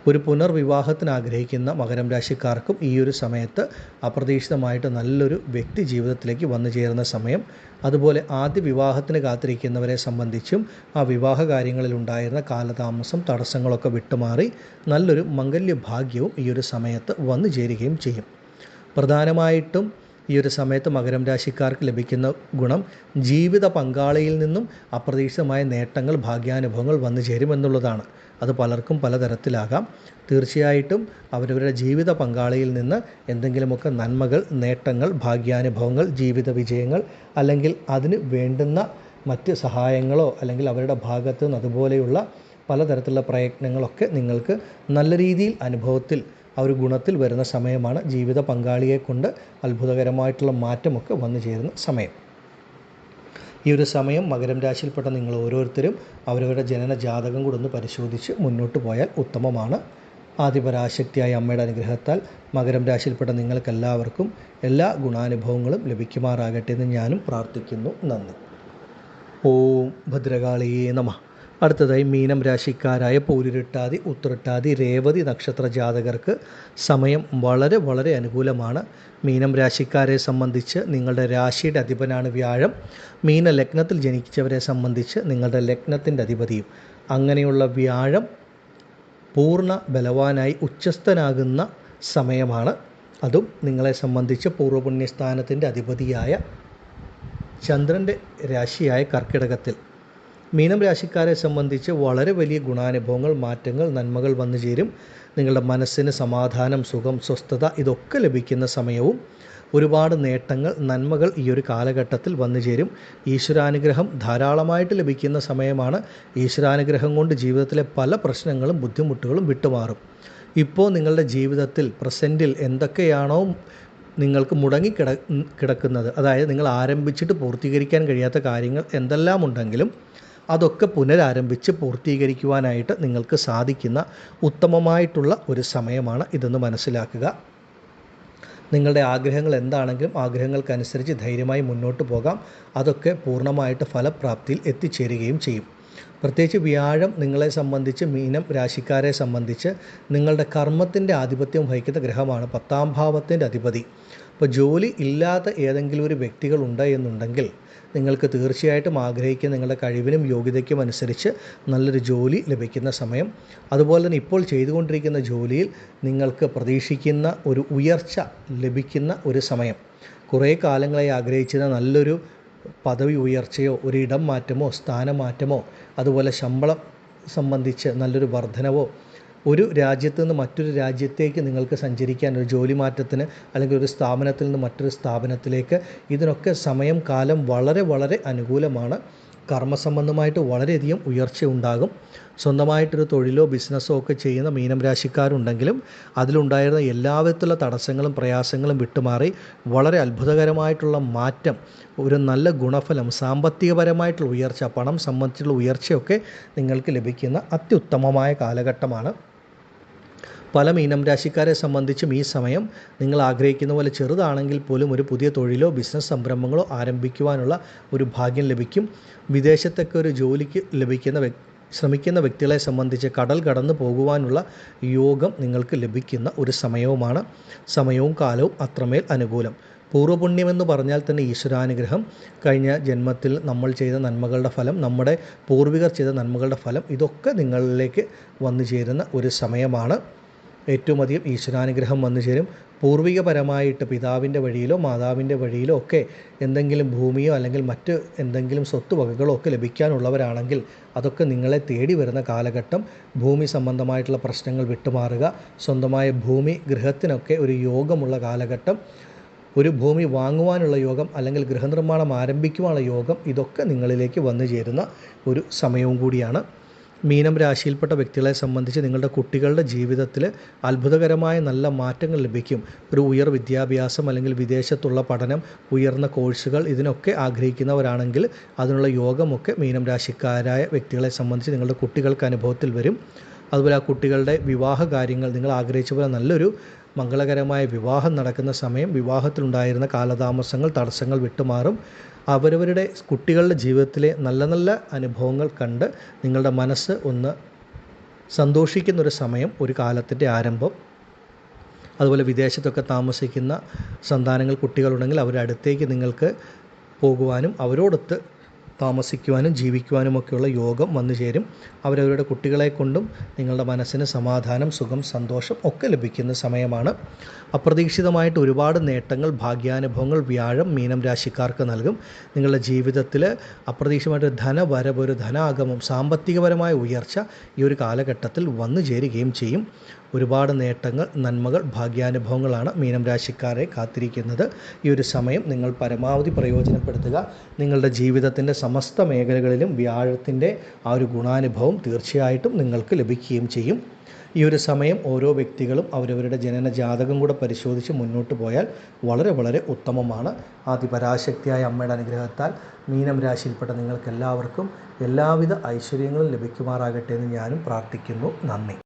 ഒരു പുനർവിവാഹത്തിന് ആഗ്രഹിക്കുന്ന മകരം രാശിക്കാർക്കും ഈ ഒരു സമയത്ത് അപ്രതീക്ഷിതമായിട്ട് നല്ലൊരു വ്യക്തി ജീവിതത്തിലേക്ക് വന്നു ചേരുന്ന സമയം. അതുപോലെ ആദ്യ വിവാഹത്തിന് കാത്തിരിക്കുന്നവരെ സംബന്ധിച്ചും ആ വിവാഹ കാര്യങ്ങളിലുണ്ടായിരുന്ന കാലതാമസം, തടസ്സങ്ങളൊക്കെ വിട്ടുമാറി നല്ലൊരു മംഗല്യഭാഗ്യവും ഈ ഒരു സമയത്ത് വന്നു ചേരുകയും ചെയ്യും. പ്രധാനമായിട്ടും ഈ ഒരു സമയത്ത് മകരം രാശിക്കാർക്ക് ലഭിക്കുന്ന ഗുണം, ജീവിത പങ്കാളിയിൽ നിന്നും അപ്രതീക്ഷിതമായ നേട്ടങ്ങൾ, ഭാഗ്യാനുഭവങ്ങൾ വന്നു ചേരുമെന്നുള്ളതാണ്. അത് പലർക്കും പലതരത്തിലാകാം. തീർച്ചയായിട്ടും അവരവരുടെ ജീവിത പങ്കാളിയിൽ നിന്ന് എന്തെങ്കിലുമൊക്കെ നന്മകൾ, നേട്ടങ്ങൾ, ഭാഗ്യാനുഭവങ്ങൾ, ജീവിത വിജയങ്ങൾ, അല്ലെങ്കിൽ അതിന് വേണ്ടുന്ന മറ്റ് സഹായങ്ങളോ അല്ലെങ്കിൽ അവരുടെ ഭാഗത്തു നിന്ന് അതുപോലെയുള്ള പലതരത്തിലുള്ള പ്രയത്നങ്ങളൊക്കെ നിങ്ങൾക്ക് നല്ല രീതിയിൽ അനുഭവത്തിൽ ആ ഒരു ഗുണത്തിൽ വരുന്ന സമയമാണ്. ജീവിത പങ്കാളിയെ കൊണ്ട് അത്ഭുതകരമായിട്ടുള്ള മാറ്റമൊക്കെ വന്നു ചേരുന്ന സമയം. ഈ ഒരു സമയം മകരം രാശിയിൽപ്പെട്ട നിങ്ങൾ ഓരോരുത്തരും അവരവരുടെ ജനന ജാതകം കൂടെ ഒന്ന് പരിശോധിച്ച് മുന്നോട്ട് പോയാൽ ഉത്തമമാണ്. ആദിപരാശക്തിയായ അമ്മയുടെ അനുഗ്രഹത്താൽ മകരം രാശിയിൽപ്പെട്ട നിങ്ങൾക്കെല്ലാവർക്കും എല്ലാ ഗുണാനുഭവങ്ങളും ലഭിക്കുമാറാകട്ടെ എന്ന് ഞാനും പ്രാർത്ഥിക്കുന്നു. നന്ദി. ഓം ഭദ്രകാളിയേ നമഃ. അടുത്തതായി മീനം രാശിക്കാരായ പൂരിരുട്ടാതി, ഉത്രട്ടാതി, രേവതി നക്ഷത്ര ജാതകർക്ക് സമയം വളരെ വളരെ അനുകൂലമാണ്. മീനം രാശിക്കാരെ സംബന്ധിച്ച് നിങ്ങളുടെ രാശിയുടെ അധിപനാണ് വ്യാഴം. മീന ലഗ്നത്തിൽ ജനിച്ചവരെ സംബന്ധിച്ച് നിങ്ങളുടെ ലഗ്നത്തിൻ്റെ അധിപതിയും. അങ്ങനെയുള്ള വ്യാഴം പൂർണ്ണ ബലവാനായി ഉച്ചസ്ഥനാകുന്ന സമയമാണ്. അതും നിങ്ങളെ സംബന്ധിച്ച് പൂർവ്വപുണ്യസ്ഥാനത്തിൻ്റെ അധിപതിയായ ചന്ദ്രൻ്റെ രാശിയായ കർക്കിടകത്തിൽ. മീനം രാശിക്കാരെ സംബന്ധിച്ച് വളരെ വലിയ ഗുണാനുഭവങ്ങൾ, മാറ്റങ്ങൾ, നന്മകൾ വന്നു ചേരും. നിങ്ങളുടെ മനസ്സിന് സമാധാനം, സുഖം, സ്വസ്ഥത ഇതൊക്കെ ലഭിക്കുന്ന സമയവും ഒരുപാട് നേട്ടങ്ങൾ, നന്മകൾ ഈ ഒരു കാലഘട്ടത്തിൽ വന്നു ചേരും. ഈശ്വരാനുഗ്രഹം ധാരാളമായിട്ട് ലഭിക്കുന്ന സമയമാണ്. ഈശ്വരാനുഗ്രഹം കൊണ്ട് ജീവിതത്തിലെ പല പ്രശ്നങ്ങളും ബുദ്ധിമുട്ടുകളും വിട്ടുമാറും. ഇപ്പോൾ നിങ്ങളുടെ ജീവിതത്തിൽ പ്രസൻറ്റിൽ എന്തൊക്കെയാണോ നിങ്ങൾക്ക് കിടക്കുന്നത്, അതായത് നിങ്ങൾ ആരംഭിച്ചിട്ട് പൂർത്തീകരിക്കാൻ കഴിയാത്ത കാര്യങ്ങൾ എന്തെല്ലാം ഉണ്ടെങ്കിലും അതൊക്കെ പുനരാരംഭിച്ച് പൂർത്തീകരിക്കുവാനായിട്ട് നിങ്ങൾക്ക് സാധിക്കുന്ന ഉത്തമമായിട്ടുള്ള ഒരു സമയമാണ് ഇതെന്ന് മനസ്സിലാക്കുക. നിങ്ങളുടെ ആഗ്രഹങ്ങൾ എന്താണെങ്കിലും ആഗ്രഹങ്ങൾക്കനുസരിച്ച് ധൈര്യമായി മുന്നോട്ട് പോകാം. അതൊക്കെ പൂർണ്ണമായിട്ട് ഫലപ്രാപ്തിയിൽ എത്തിച്ചേരുകയും ചെയ്യും. പ്രത്യേകിച്ച് വ്യാഴം നിങ്ങളെ സംബന്ധിച്ച്, മീനം രാശിക്കാരെ സംബന്ധിച്ച് നിങ്ങളുടെ കർമ്മത്തിൻ്റെ ആധിപത്യം വഹിക്കുന്ന ഗ്രഹമാണ്, 10ാം ഭാവത്തിൻ്റെ അധിപതി. അപ്പോൾ ജോലി ഇല്ലാത്ത ഏതെങ്കിലും ഒരു വ്യക്തികളുണ്ട് എന്നുണ്ടെങ്കിൽ നിങ്ങൾക്ക് തീർച്ചയായിട്ടും ആഗ്രഹിക്കുന്ന നിങ്ങളുടെ കഴിവിനും യോഗ്യതയ്ക്കും അനുസരിച്ച് നല്ലൊരു ജോലി ലഭിക്കുന്ന സമയം. അതുപോലെ തന്നെ ഇപ്പോൾ ചെയ്തുകൊണ്ടിരിക്കുന്ന ജോലിയിൽ നിങ്ങൾക്ക് പ്രതീക്ഷിക്കുന്ന ഒരു ഉയർച്ച ലഭിക്കുന്ന ഒരു സമയം. കുറേ കാലങ്ങളായി ആഗ്രഹിച്ചിരുന്ന നല്ലൊരു പദവി ഉയർച്ചയോ ഒരു ഇടം മാറ്റമോ സ്ഥാനമാറ്റമോ അതുപോലെ ശമ്പളം സംബന്ധിച്ച് നല്ലൊരു വർധനവോ, ഒരു രാജ്യത്ത് നിന്ന് മറ്റൊരു രാജ്യത്തേക്ക് നിങ്ങൾക്ക് സഞ്ചരിക്കാൻ, ഒരു ജോലി മാറ്റത്തിന് അല്ലെങ്കിൽ ഒരു സ്ഥാപനത്തിൽ നിന്ന് മറ്റൊരു സ്ഥാപനത്തിലേക്ക്, ഇതിനൊക്കെ സമയം കാലം വളരെ വളരെ അനുകൂലമാണ്. കർമ്മസംബന്ധമായിട്ട് വളരെയധികം ഉയർച്ച ഉണ്ടാകും. സ്വന്തമായിട്ടൊരു തൊഴിലോ ബിസിനസ്സോ ഒക്കെ ചെയ്യുന്ന മീനം രാശിക്കാരുണ്ടെങ്കിലും അതിലുണ്ടായിരുന്ന എല്ലാവിധത്തിലുള്ള തടസ്സങ്ങളും പ്രയാസങ്ങളും വിട്ടുമാറി വളരെ അത്ഭുതകരമായിട്ടുള്ള മാറ്റം, ഒരു നല്ല ഗുണഫലം, സാമ്പത്തികപരമായിട്ടുള്ള ഉയർച്ച, പണം സംബന്ധിച്ചുള്ള ഉയർച്ചയൊക്കെ നിങ്ങൾക്ക് ലഭിക്കുന്ന അത്യുത്തമമായ കാലഘട്ടമാണ്. പല മീനം രാശിക്കാരെ സംബന്ധിച്ചും ഈ സമയം നിങ്ങൾ ആഗ്രഹിക്കുന്ന പോലെ ചെറുതാണെങ്കിൽ പോലും ഒരു പുതിയ തൊഴിലോ ബിസിനസ് സംരംഭങ്ങളോ ആരംഭിക്കുവാനുള്ള ഒരു ഭാഗ്യം ലഭിക്കും. വിദേശത്തൊക്കെ ഒരു ജോലിക്ക് ശ്രമിക്കുന്ന വ്യക്തികളെ സംബന്ധിച്ച് കടൽ കടന്നു പോകുവാനുള്ള യോഗം നിങ്ങൾക്ക് ലഭിക്കുന്ന ഒരു സമയവുമാണ്. സമയവും കാലവും അത്രമേൽ അനുകൂലം. പൂർവ്വപുണ്യമെന്ന് പറഞ്ഞാൽ തന്നെ ഈശ്വരാനുഗ്രഹം, കഴിഞ്ഞ ജന്മത്തിൽ നമ്മൾ ചെയ്ത നന്മകളുടെ ഫലം, നമ്മുടെ പൂർവികർ ചെയ്ത നന്മകളുടെ ഫലം, ഇതൊക്കെ നിങ്ങളിലേക്ക് വന്നു ചേരുന്ന ഒരു സമയമാണ്. ഏറ്റവും അധികം ഈശ്വരാനുഗ്രഹം വന്നു ചേരും. പൂർവികപരമായിട്ട് പിതാവിൻ്റെ വഴിയിലോ മാതാവിൻ്റെ വഴിയിലോ ഒക്കെ എന്തെങ്കിലും ഭൂമിയോ അല്ലെങ്കിൽ മറ്റ് എന്തെങ്കിലും സ്വത്ത് വകകളോ ഒക്കെ ലഭിക്കാനുള്ളവരാണെങ്കിൽ അതൊക്കെ നിങ്ങളെ തേടി വരുന്ന കാലഘട്ടം. ഭൂമി സംബന്ധമായിട്ടുള്ള പ്രശ്നങ്ങൾ വിട്ടുമാറുക, സ്വന്തമായ ഭൂമി ഗൃഹത്തിനൊക്കെ ഒരു യോഗമുള്ള കാലഘട്ടം, ഒരു ഭൂമി വാങ്ങുവാനുള്ള യോഗം അല്ലെങ്കിൽ ഗൃഹനിർമ്മാണം ആരംഭിക്കുവാനുള്ള യോഗം, ഇതൊക്കെ നിങ്ങളിലേക്ക് വന്നു ചേരുന്ന ഒരു സമയവും കൂടിയാണ്. മീനം രാശിയിൽപ്പെട്ട വ്യക്തികളെ സംബന്ധിച്ച് നിങ്ങളുടെ കുട്ടികളുടെ ജീവിതത്തിൽ അത്ഭുതകരമായ നല്ല മാറ്റങ്ങൾ ലഭിക്കും. ഒരു വിദ്യാഭ്യാസം അല്ലെങ്കിൽ വിദേശത്തുള്ള പഠനം, ഉയർന്ന കോഴ്സുകൾ, ഇതിനൊക്കെ ആഗ്രഹിക്കുന്നവരാണെങ്കിൽ അതിനുള്ള യോഗമൊക്കെ മീനം രാശിക്കാരായ വ്യക്തികളെ സംബന്ധിച്ച് നിങ്ങളുടെ കുട്ടികൾക്ക് അനുഭവത്തിൽ വരും. അതുപോലെ ആ കുട്ടികളുടെ വിവാഹ കാര്യങ്ങൾ നിങ്ങൾ ആഗ്രഹിച്ച പോലെ നല്ലൊരു മംഗളകരമായ വിവാഹം നടക്കുന്ന സമയം. വിവാഹത്തിലുണ്ടായിരുന്ന കാലതാമസങ്ങൾ, തടസ്സങ്ങൾ വിട്ടുമാറും. അവരവരുടെ കുട്ടികളുടെ ജീവിതത്തിലെ നല്ല നല്ല അനുഭവങ്ങൾ കണ്ട് നിങ്ങളുടെ മനസ്സ് ഒന്ന് സന്തോഷിക്കുന്നൊരു സമയം, ഒരു കാലത്തിൻ്റെ ആരംഭം. അതുപോലെ വിദേശത്തൊക്കെ താമസിക്കുന്ന സന്താനങ്ങൾ, കുട്ടികളുണ്ടെങ്കിൽ അവരുടെ അടുത്തേക്ക് നിങ്ങൾക്ക് പോകുവാനും അവരോടൊത്ത് താമസിക്കുവാനും ജീവിക്കുവാനുമൊക്കെയുള്ള യോഗം വന്നു ചേരും. അവരവരുടെ കുട്ടികളെ കൊണ്ടും നിങ്ങളുടെ മനസ്സിന് സമാധാനം, സുഖം, സന്തോഷം ഒക്കെ ലഭിക്കുന്ന സമയമാണ്. അപ്രതീക്ഷിതമായിട്ട് ഒരുപാട് നേട്ടങ്ങൾ, ഭാഗ്യാനുഭവങ്ങൾ വ്യാഴം മീനം രാശിക്കാർക്ക് നൽകും. നിങ്ങളുടെ ജീവിതത്തിൽ അപ്രതീക്ഷിതമായിട്ട് ധനവരവ്, ഒരു ധനാഗമം, സാമ്പത്തികപരമായ ഉയർച്ച ഈ ഒരു കാലഘട്ടത്തിൽ വന്നു ചേരുകയും ചെയ്യും. ഒരുപാട് നേട്ടങ്ങൾ, നന്മകൾ, ഭാഗ്യാനുഭവങ്ങളാണ് മീനം രാശിക്കാരെ കാത്തിരിക്കുന്നത്. ഈ ഒരു സമയം നിങ്ങൾ പരമാവധി പ്രയോജനപ്പെടുത്തുക. നിങ്ങളുടെ ജീവിതത്തിൻ്റെ സമസ്ത മേഖലകളിലും വ്യാഴത്തിൻ്റെ ആ ഒരു ഗുണാനുഭവം തീർച്ചയായിട്ടും നിങ്ങൾക്ക് ലഭിക്കുകയും ചെയ്യും. ഈ ഒരു സമയം ഓരോ വ്യക്തികളും അവരവരുടെ ജനന ജാതകം കൂടെ പരിശോധിച്ച് മുന്നോട്ട് പോയാൽ വളരെ വളരെ ഉത്തമമാണ്. ആദിപരാശക്തിയായ അമ്മയുടെ അനുഗ്രഹത്താൽ മീനം രാശിയിൽപ്പെട്ട നിങ്ങൾക്കെല്ലാവർക്കും എല്ലാവിധ ഐശ്വര്യങ്ങളും ലഭിക്കുമാറാകട്ടെ എന്ന് ഞാനും പ്രാർത്ഥിക്കുന്നു. നന്ദി.